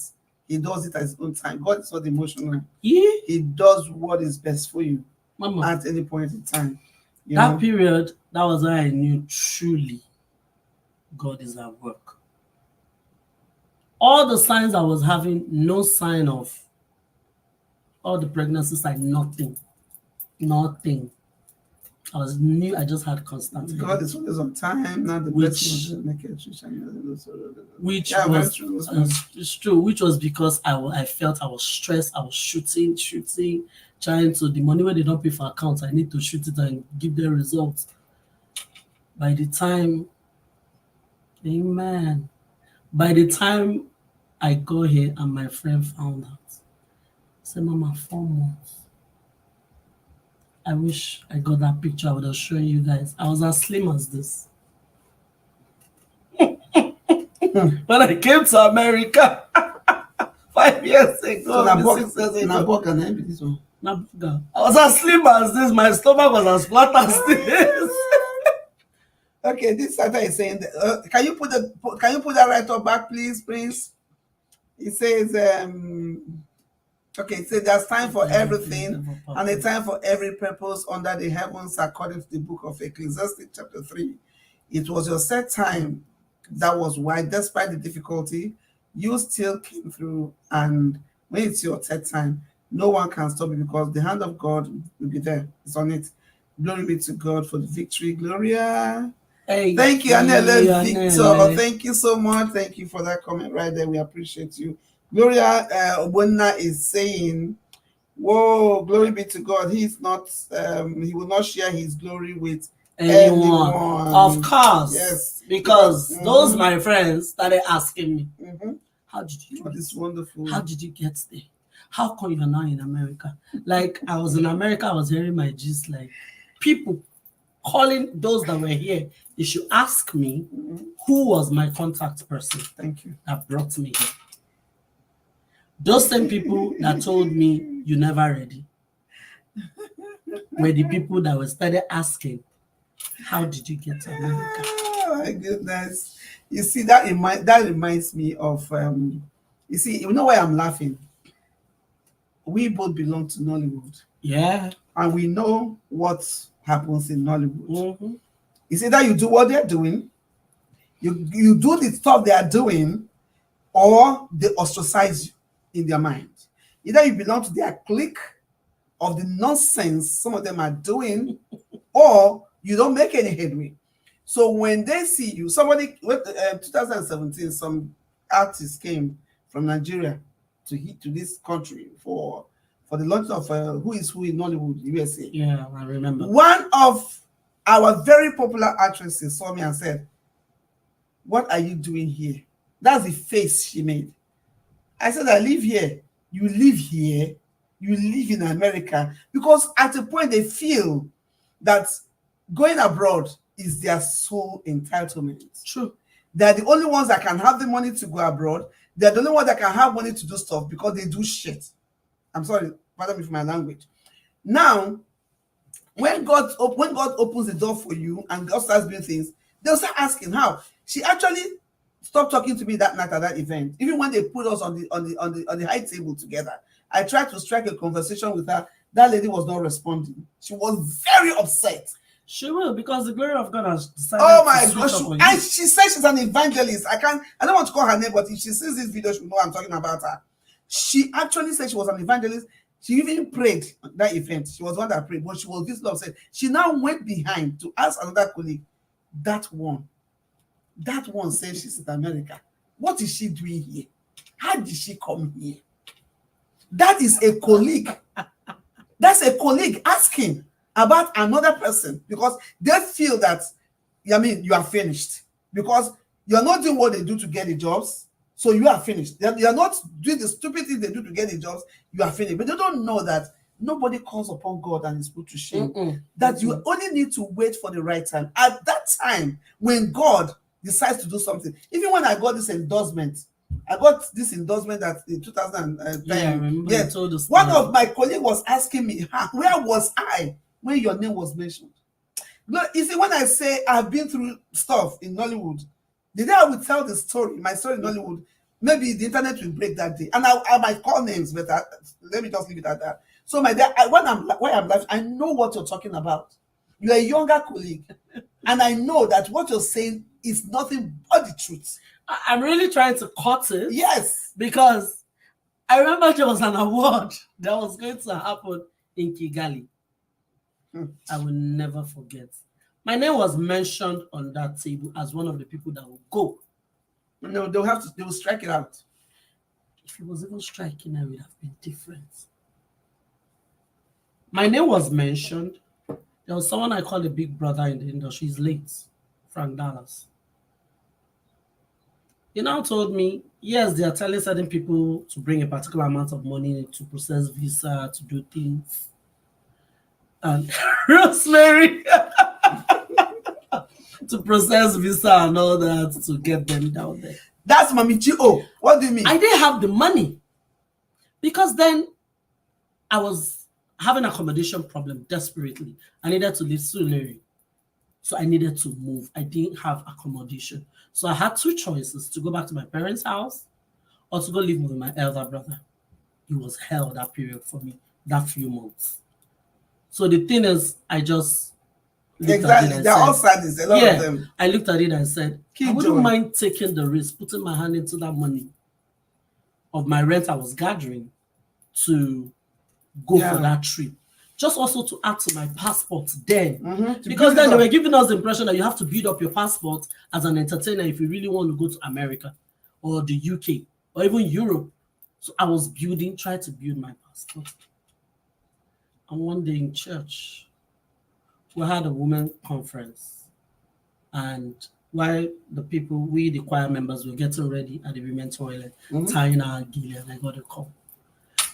he does it at his own time. God is not emotional. Yeah. He does what is best for you, Mama, at any point in time. That period, that was when I knew truly God is at work. All the signs I was having, no sign of. All the pregnancies, like nothing. Nothing. I just had constant. God is always on time. Not the it's true. Which was because I felt I was stressed. I was shooting, trying to. The money where they don't pay for accounts, I need to shoot it and give them results. By the time, amen. By the time I got here and my friend found out, I said, Mama, 4 months. I wish I got that picture. I would have shown you guys. I was as slim as this. When I came to America 5 years ago, so 6 years ago, I was as slim as this. My stomach was as flat as this. Okay, this Santa is saying, can you put that right up back, please, Prince? It says, okay, it says there's time for everything and a time for every purpose under the heavens, according to the book of Ecclesiastes, chapter 3. It was your set time. That was why, despite the difficulty, you still came through. And when it's your set time, no one can stop you because the hand of God will be there. It's on it. Glory be to God for the victory. Gloria. Hey, thank you, Anele Victor. Thank you so much. Thank you for that comment right there. We appreciate you. Gloria Obonna is saying, whoa, glory be to God. He's not, he will not share his glory with anyone. Of course. Yes. Because those my friends started asking me, how did you do this? Wonderful. How did you get there? How come you're now in America? Like, I was in America, I was hearing my gist, like, people calling those that were here. You should ask me who was my contact person. Thank you. That brought me here. Those same people that told me you never ready. were the people that were started asking, how did you get to America? Oh my goodness. You see, that reminds me of you see, you know why I'm laughing? We both belong to Nollywood. Yeah. And we know what happens in Nollywood. Mm-hmm. It's either you do what they're doing, you do the stuff they are doing, or they ostracize you in their mind. Either you belong to their clique of the nonsense some of them are doing, or you don't make any headway. So when they see you, 2017, some artists came from Nigeria to this country for the launch of Who Is Who in Nollywood, USA. Yeah, I remember. One of our very popular actresses saw me and said, "What are you doing here?" That's the face she made. I said, "I live here." You live here? You live in America? Because at a point they feel that going abroad is their sole entitlement. True. They're the only ones that can have the money to go abroad. They're the only ones that can have money to do stuff because they do shit. I'm sorry, pardon me for my language. Now, when God opens the door for you and God starts doing things, they'll start asking how. She actually stopped talking to me that night at that event. Even when they put us on the high table together, I tried to strike a conversation with her. That lady was not responding. She was very upset. She will, because the glory of God has decided. Oh my gosh! And she says she's an evangelist. I don't want to call her name, but if she sees this video, she will know I'm talking about her. She actually said she was an evangelist. She even prayed at that event. She was the one that prayed, but she was visibly upset. She now went behind to ask another colleague, that one says she's in America. What is she doing here? How did she come here? That is a colleague. That's a colleague asking about another person because they feel that, you are finished because you're not doing what they do to get the jobs, so you are finished. You're not doing the stupid things they do to get the jobs, you are finished. But they don't know that nobody calls upon God and is put to shame. That you only need to wait for the right time. At that time, when God decides to do something, even when I got this endorsement that in 2010. Yeah, I remember. Yes, one of my colleagues was asking me, where was I when your name was mentioned? Look, you see, when I say I've been through stuff in Nollywood, the day I will tell my story in Nollywood, maybe the internet will break that day, and I might call names, but let me just leave it at that. So my dad, when I'm laughing, I know what you're talking about. You're a younger colleague, and I know that what you're saying is nothing but the truth. I'm really trying to cut it. Yes. Because I remember there was an award that was going to happen in Kigali. I will never forget. My name was mentioned on that table as one of the people that will go. No, they will strike it out. If it was even striking, I would have been different. My name was mentioned. There was someone I call a big brother in the industry. He's late, Frank Dallas. He now told me, yes, they are telling certain people to bring a particular amount of money to process visa, to do things. And Rosemary, to process visa and all that, to get them down there. That's Mami G.O. What do you mean? I didn't have the money. Because then I was having an accommodation problem desperately. I needed to leave Sulere. So I needed to move. I didn't have accommodation. So I had two choices, to go back to my parents' house or to go live with my elder brother. It was hell that period for me, that few months. So the thing is, I just looked at it and they're all sadness, a lot of them. I looked at it and said, I wouldn't mind taking the risk, putting my hand into that money of my rent I was gathering to go for that trip. Just also to add to my passport then. Because then they were giving us the impression that you have to build up your passport as an entertainer if you really want to go to America or the UK or even Europe. So I was trying to build my passport. And one day in church, we had a women conference. And while the choir members were getting ready at the women's toilet, tying our gear, and I got a call.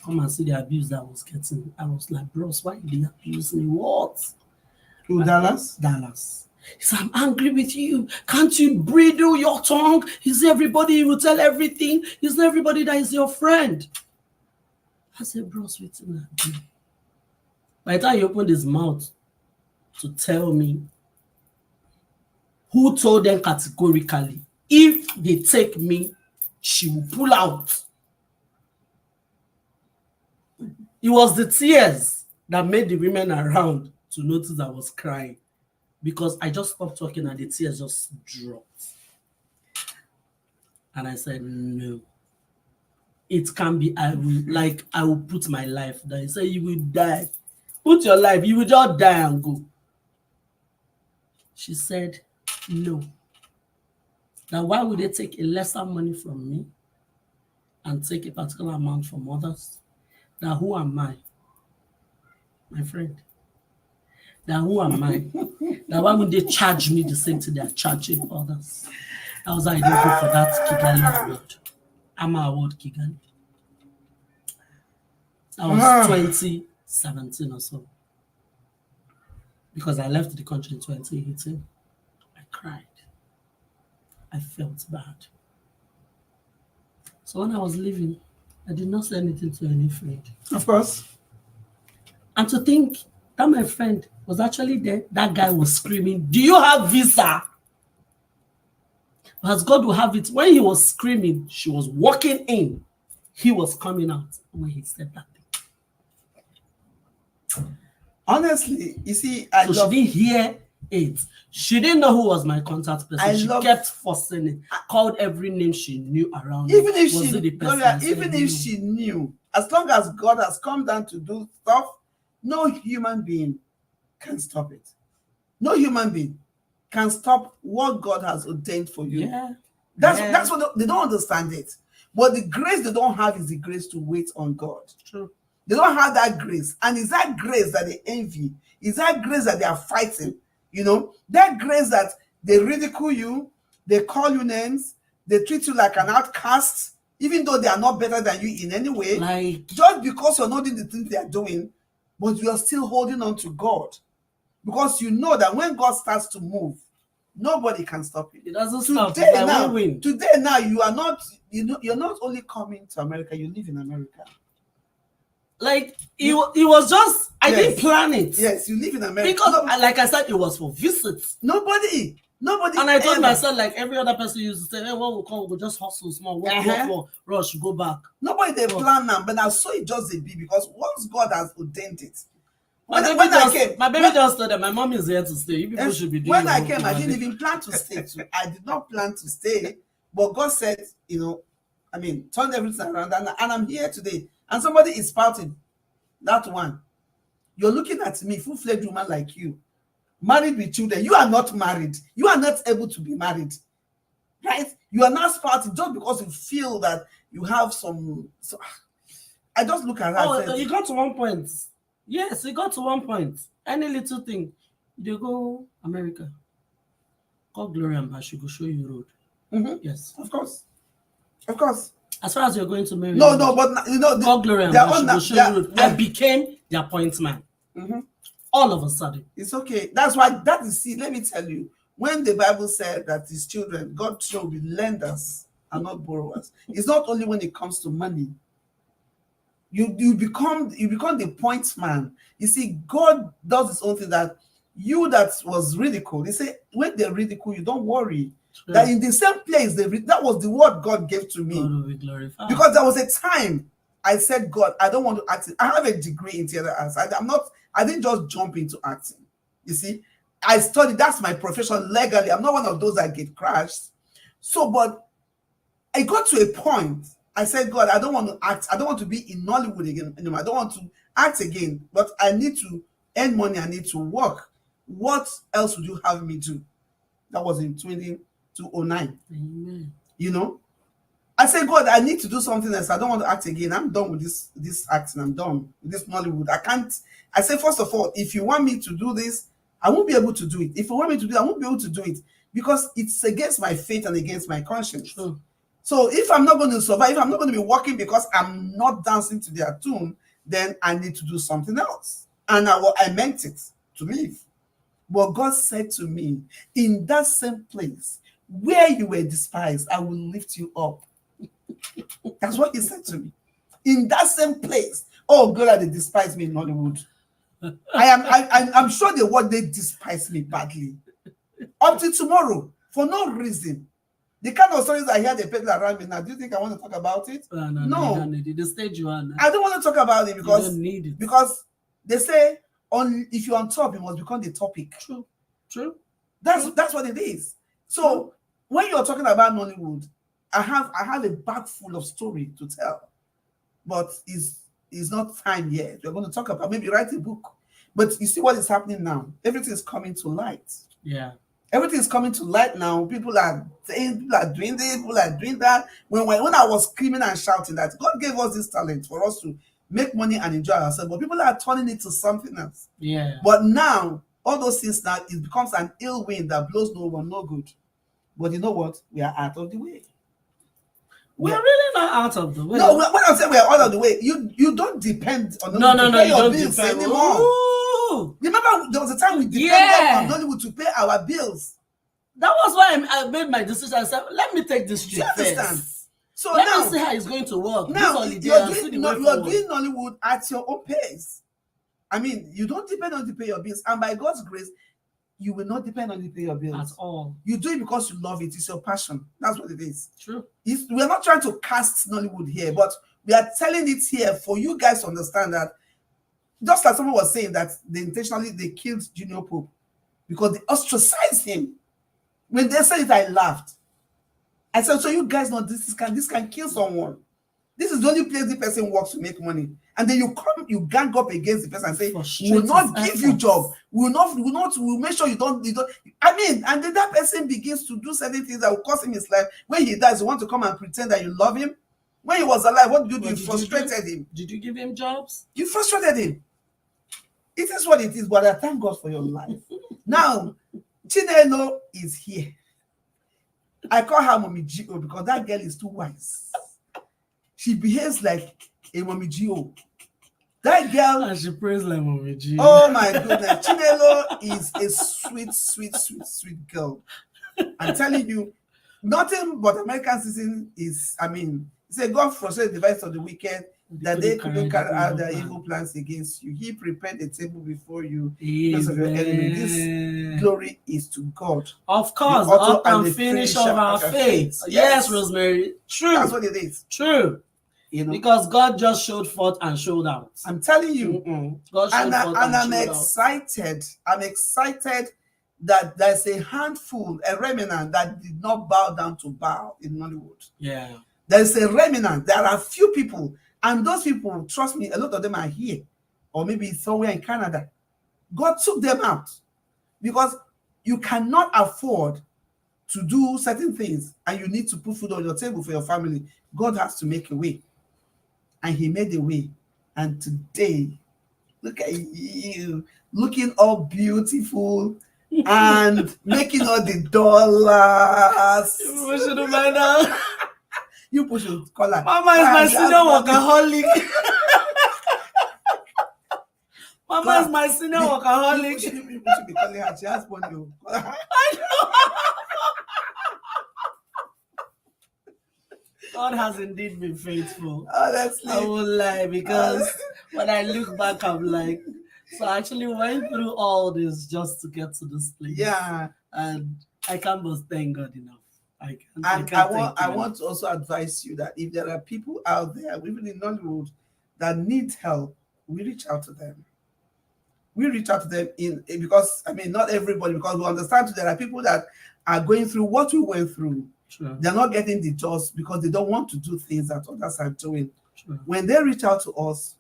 Come and see the abuse that I was getting. I was like, bros, why did you abuse me? What? Who, Dallas? Dallas. He said, I'm angry with you. Can't you bridle your tongue? Is everybody you will tell everything? Is not everybody that is your friend? I said, bros, wait till I do. By the time he opened his mouth to tell me who told them categorically, if they take me, she will pull out. It was the tears that made the women around to notice I was crying, because I just stopped talking and the tears just dropped. And I said, no, it can be, I will put my life down. He said, you will die. Put your life, you will just die and go. She said, no. Now, why would they take a lesser money from me and take a particular amount from others? Now, who am I? My friend. Now, who am I? Now, why would they charge me the same thing they are charging others? That was how I didn't go for that Kigali award. AMA award Kigali. That was 2017 or so. Because I left the country in 2018. I cried. I felt bad. So when I was leaving, I did not say anything to any friend. Of course. And to think that my friend was actually there, that guy was screaming, do you have visa? As God will have it, when he was screaming, she was walking in. He was coming out when he said that thing. Honestly, you see, she didn't hear it. She didn't know who was my contact person. She kept forcing it. Called every name she knew around. Even if she knew, as long as God has come down to do stuff, no human being can stop it. No human being can stop what God has ordained for you. Yeah. That's what they don't understand it. But the grace they don't have is the grace to wait on God. True. They don't have that grace. And it's that grace that they envy. It's that grace that they are fighting. You know, that grace that they ridicule you, they call you names, they treat you like an outcast, even though they are not better than you in any way. Just because you're not doing the things they are doing, but you are still holding on to God. Because you know that when God starts to move, nobody can stop it. It doesn't stop. Today now, you're not only coming to America, you live in America. Like it was just I didn't plan it. Yes, you live in America because, like I said, it was for visits. Nobody. And I told myself, like every other person used to say, "Hey, when we come, we'll just hustle small, work, rush, go back." Nobody they plan now, but now so it just a be because once God has ordained it. My baby just told them, my mom is here to stay. You people should be doing. When I came, I didn't even plan to stay. I did not plan to stay, but God said, turn everything around, and I'm here today. And somebody is spouting that one. You're looking at me, full-fledged woman like you, married with children. You are not married. You are not able to be married, right? You are not spouting just because you feel that you have some. So I just look at her. Oh, you got to one point. Yes, you got to one point. Any little thing, they go America. Call Goria Mba, she go show you road. Mm-hmm. Yes, of course. As far as you're going to marry, but call Gloria Mba, she go show you road. I became the appointment man. Mm-hmm. All of a sudden, it's okay. That's why let me tell you, when the Bible said that his children, God shall be lenders and not borrowers. It's not only when it comes to money. You become the point man. You see, God does his own thing that you that was ridiculed. He said, when they ridicule you, don't worry. True. That in the same place, that was the word God gave to me. God will be glorified. Because there was a time I said, God, I don't want to act. I have a degree in theater arts. I didn't just jump into acting. You see, I studied, that's my profession legally. I'm not one of those that get crashed. So, but I got to a point, I said, God, I don't want to act. I don't want to be in Nollywood again anymore. I don't want to act again, but I need to earn money. I need to work. What else would you have me do? That was in 2009. Amen. I said, God, I need to do something else. I don't want to act again. I'm done with this acting. I'm done with this Nollywood. I can't. I said, first of all, if you want me to do this, I won't be able to do it. If you want me to do it, I won't be able to do it because it's against my faith and against my conscience. True. So if I'm not going to survive, if I'm not going to be working because I'm not dancing to their tune, then I need to do something else. And I meant it to leave. But God said to me, in that same place where you were despised, I will lift you up. That's what he said to me. In that same place. Oh, God, they despised me in Hollywood. I'm sure they despise me badly up to tomorrow for no reason. The kind of stories I hear they peddle around me now. Do you think I want to talk about it? No. The stage you are now. I don't want to talk about it because you don't need it. Because they say if you're on top, it must become the topic. True. That's what it is. So when you're talking about Nollywood, I have a bag full of story to tell, but it's not time yet. We're going to talk about maybe write a book. But you see what is happening now. Everything is coming to light. Yeah. Everything is coming to light now. People are saying, people are doing this, people are doing that. When I was screaming and shouting that God gave us this talent for us to make money and enjoy ourselves, but people are turning it to something else. Yeah. But now, all those things now, it becomes an ill wind that blows no one, no good. But you know what? We are out of the way. We're really not out of the way. No, when I say we are out of the way, you don't depend on Nollywood to pay your bills anymore. Ooh. Remember, there was a time we depended on Nollywood to pay our bills. That was why I made my decision. I said, let me take this trip first. So let me see how it's going to work. Now, you're doing Nollywood at your own pace. I mean, you don't depend on to pay your bills. And by God's grace, you will not depend on to pay your bills. At all. You do it because you love it. It's your passion. That's what it is. True. We're not trying to cast Nollywood here, but we are telling it here for you guys to understand that, just like someone was saying that they killed Junior Pope because they ostracized him. When they said it, I laughed. I said, so you guys know this can kill someone. This is the only place the person works to make money. And then you gang up against the person and say, we will not give you job. We'll make sure you don't. I mean, and then that person begins to do certain things that will cost him his life. When he dies, you want to come and pretend that you love him. When he was alive, what did you do? You frustrated him. Did you give him jobs? You frustrated him. It is what it is, but I thank God for your life. Now, Chinelo is here. I call her Mommy Gio because that girl is too wise. She behaves like a Mommy Gio. That girl. And she prays like Mommy Gio. Oh my goodness. Chinelo is a sweet girl. I'm telling you, nothing but American citizen is, it's a God frustrated device of the wicked that they couldn't carry out their evil plans against you. He prepared a table before you because of your enemy. This glory is to God. Of course, the author and finish of our faith. Yes, Rosemary. True. That's what it is. True. Because God just showed forth and showed out. I'm telling you. God showed forth and I'm excited. I'm excited that there's a handful, a remnant that did not bow down to Baal in Nollywood. Yeah. There's a remnant. There are few people. And those people, trust me, a lot of them are here. Or maybe somewhere in Canada. God took them out. Because you cannot afford to do certain things. And you need to put food on your table for your family. God has to make a way. And he made a way. And today, look at you. Looking all beautiful. And making all the dollars. We should have by now. You push your collar. Mama is my senior workaholic. Mama is my senior workaholic. You should be calling her. She has money. I know. God has indeed been faithful. Honestly. I won't lie, because when I look back, I'm like, so I actually went through all this just to get to this place. Yeah. And I can't but thank God enough. I want to also advise you that if there are people out there, even in Nollywood, that need help, we reach out to them. We reach out to them because not everybody, because we understand there are people that are going through what we went through. Sure. They're not getting the jobs because they don't want to do things that others are doing. Sure. When they reach out to us,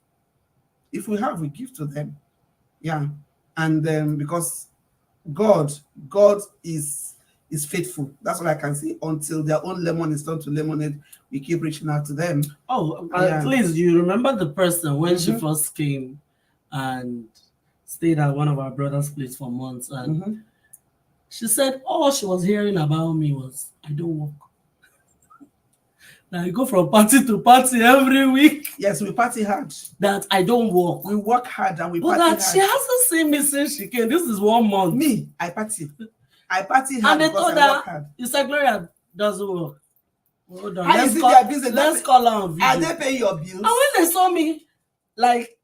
if we have, we give to them. Yeah. And because God is faithful. That's what I can say. Until their own lemon is turned to lemonade, we keep reaching out to them. Oh, please, you remember the person when she first came and stayed at one of our brother's place for months, and she said all she was hearing about me was, I don't work. Now you go from party to party every week. Yes, we party hard. That I don't work. We work hard and we party hard. But that she hasn't seen me since she came. This is 1 month. Me, I party hard. And they told her, you said Gloria doesn't work. Hold on. Let's call her on video. Are they paying your bills? And when they saw me, like,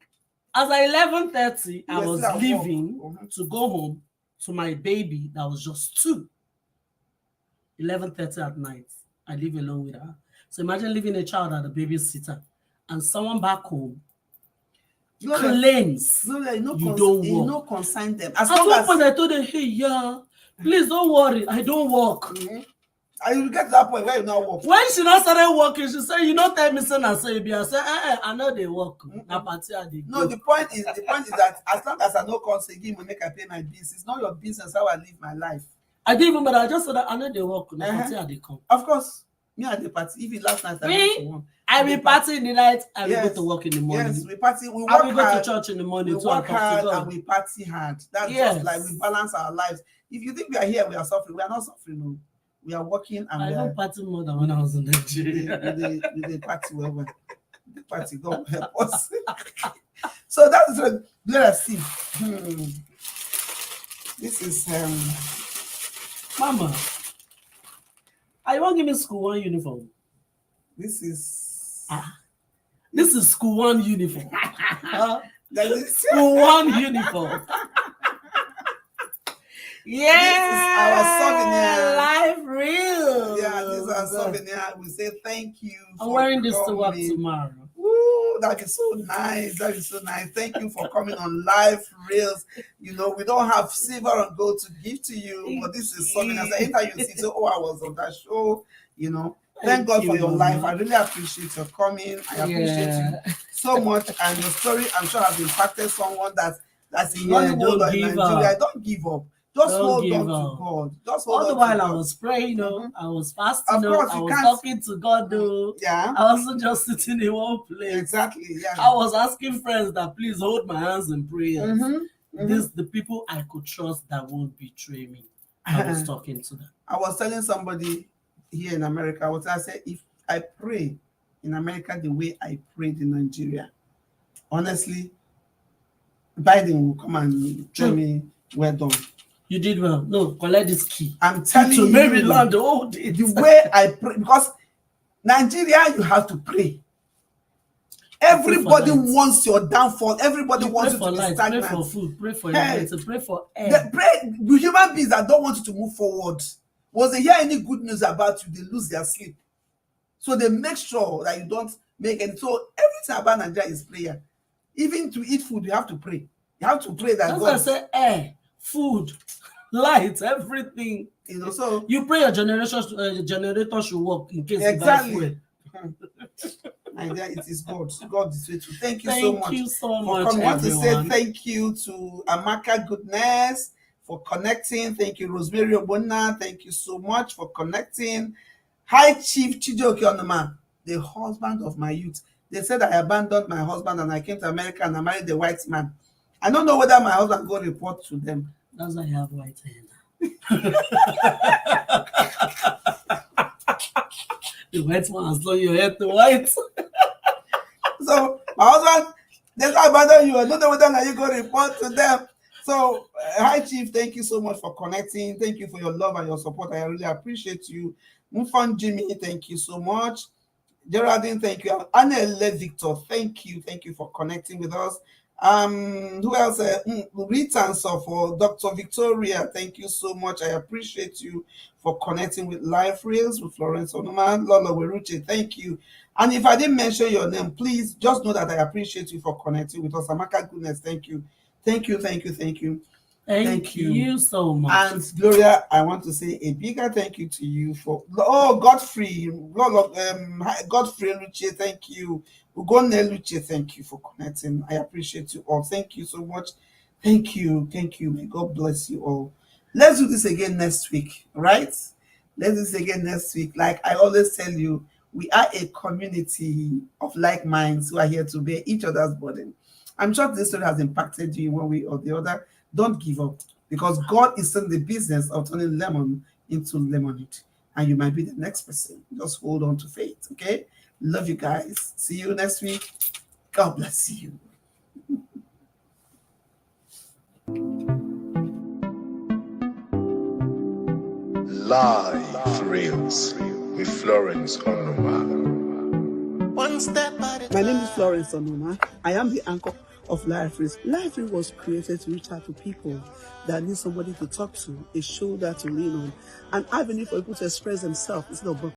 As at 11:30, I You were was still at work. leaving to go home to my baby that was just 2. 11:30 at night. I live alone with her. So imagine leaving a child at the babysitter and someone back home claims you don't work. No consign them. As At long one as point I told her, hey, yeah, please don't worry, I don't work. I will get to that point where you not work. When she not started working, she said, you know, tell me son and say I said, I know they work. No, the point is that as long as I no consign give me make I pay my bills, it's not your business how I live my life. I didn't even, but I just said that I know they work. They come. Of course, me at the party. Even last night I will party in the night. I will go to work in the morning. Yes, we party. We work I will go hard, to church in the morning. We work hard and we party hard. That's just like we balance our lives. If you think we are here, we are suffering. We are not suffering. No. We are working and I don't party more than when I was in Nigeria. With the party, well, the party, God help us. So that is what let us see. This is Mama. I won't give me school one uniform. This is school one uniform. School one uniform. Yeah, this is our souvenir. Life real. Yeah, this is our souvenir. We say thank you. I'm wearing this to work tomorrow. Ooh, that is so nice. That is so nice. Thank you for coming on Live Reels. You know, we don't have silver and gold to give to you, but this is something as anytime you see, so I was on that show, you know. Thank God for your life. I really appreciate your coming. I appreciate you so much. And your story, I'm sure, has impacted someone that's in Hollywood or in Nigeria. Don't give up. Just hold on to God. Just hold on to God. All the while I was praying, I was fasting, I was talking to God, Yeah. I wasn't just sitting in one place. Exactly, yeah. I was asking friends that please hold my hands in prayer. The people I could trust that won't betray me. I was talking to them. I was telling somebody here in America, I said, if I pray in America the way I prayed in Nigeria, honestly, Biden will come and tell me, well done. You did well. No, collect this key. I'm telling you, Maryland, the way I pray, because Nigeria, you have to pray. Everybody wants your downfall. Everybody wants you to be stagnant. Pray for food. Pray for your pray for air. The human beings that don't want you to move forward. Once they hear any good news about you, they lose their sleep. So they make sure that you don't make any. So everything about Nigeria is prayer. Even to eat food, you have to pray. You have to pray that God. I say air, food, light, everything. You know, so you pray your generator should work in case exactly. Nigeria, it is God. God is faithful. Thank you so much. Thank you so much. I want to say thank you to Amaka Goodness for connecting. Thank you, Rosemary Obona. Thank you so much for connecting. Hi, Chief Chijoke Onoma, the husband of my youth. They said I abandoned my husband and I came to America and I married the white man. I don't know whether my husband go report to them. That's why you have white hair. The white man has done your hair to white. So my husband, they say abandon you. I don't know whether you go report to them. So hi Chief, thank you so much for connecting. Thank you for your love and your support. I really appreciate you. Mufan Jimmy, thank you so much. Geraldine, thank you. Anna Victor, thank you for connecting with us. Who else? Rita for Dr. Victoria, thank you so much. I appreciate you for connecting with Life Reels with Florence Onuman. Lola Weruche, thank you. And if I didn't mention your name, please just know that I appreciate you for connecting with us. Amaka Goodness, thank you. Thank you so much. And Gloria, I want to say a bigger thank you to you for Godfrey Luce, thank you. Ugone Luce, thank you for connecting. I appreciate you all. Thank you so much. Thank you. May God bless you all. Let's do this again next week, right? Let's do this again next week. Like I always tell you, we are a community of like minds who are here to bear each other's burden. I'm sure this story has impacted you in one way or the other. Don't give up, because God is in the business of turning lemon into lemonade, and you might be the next person. Just hold on to faith, okay? Love you guys. See you next week. God bless you. Live Reels with Florence Onoma. One step at a time. My name is Florence Onoma. I am the anchor of Life Risk. Life Risk was created to reach out to people that need somebody to talk to, a shoulder to lean on, an avenue for people to express themselves instead of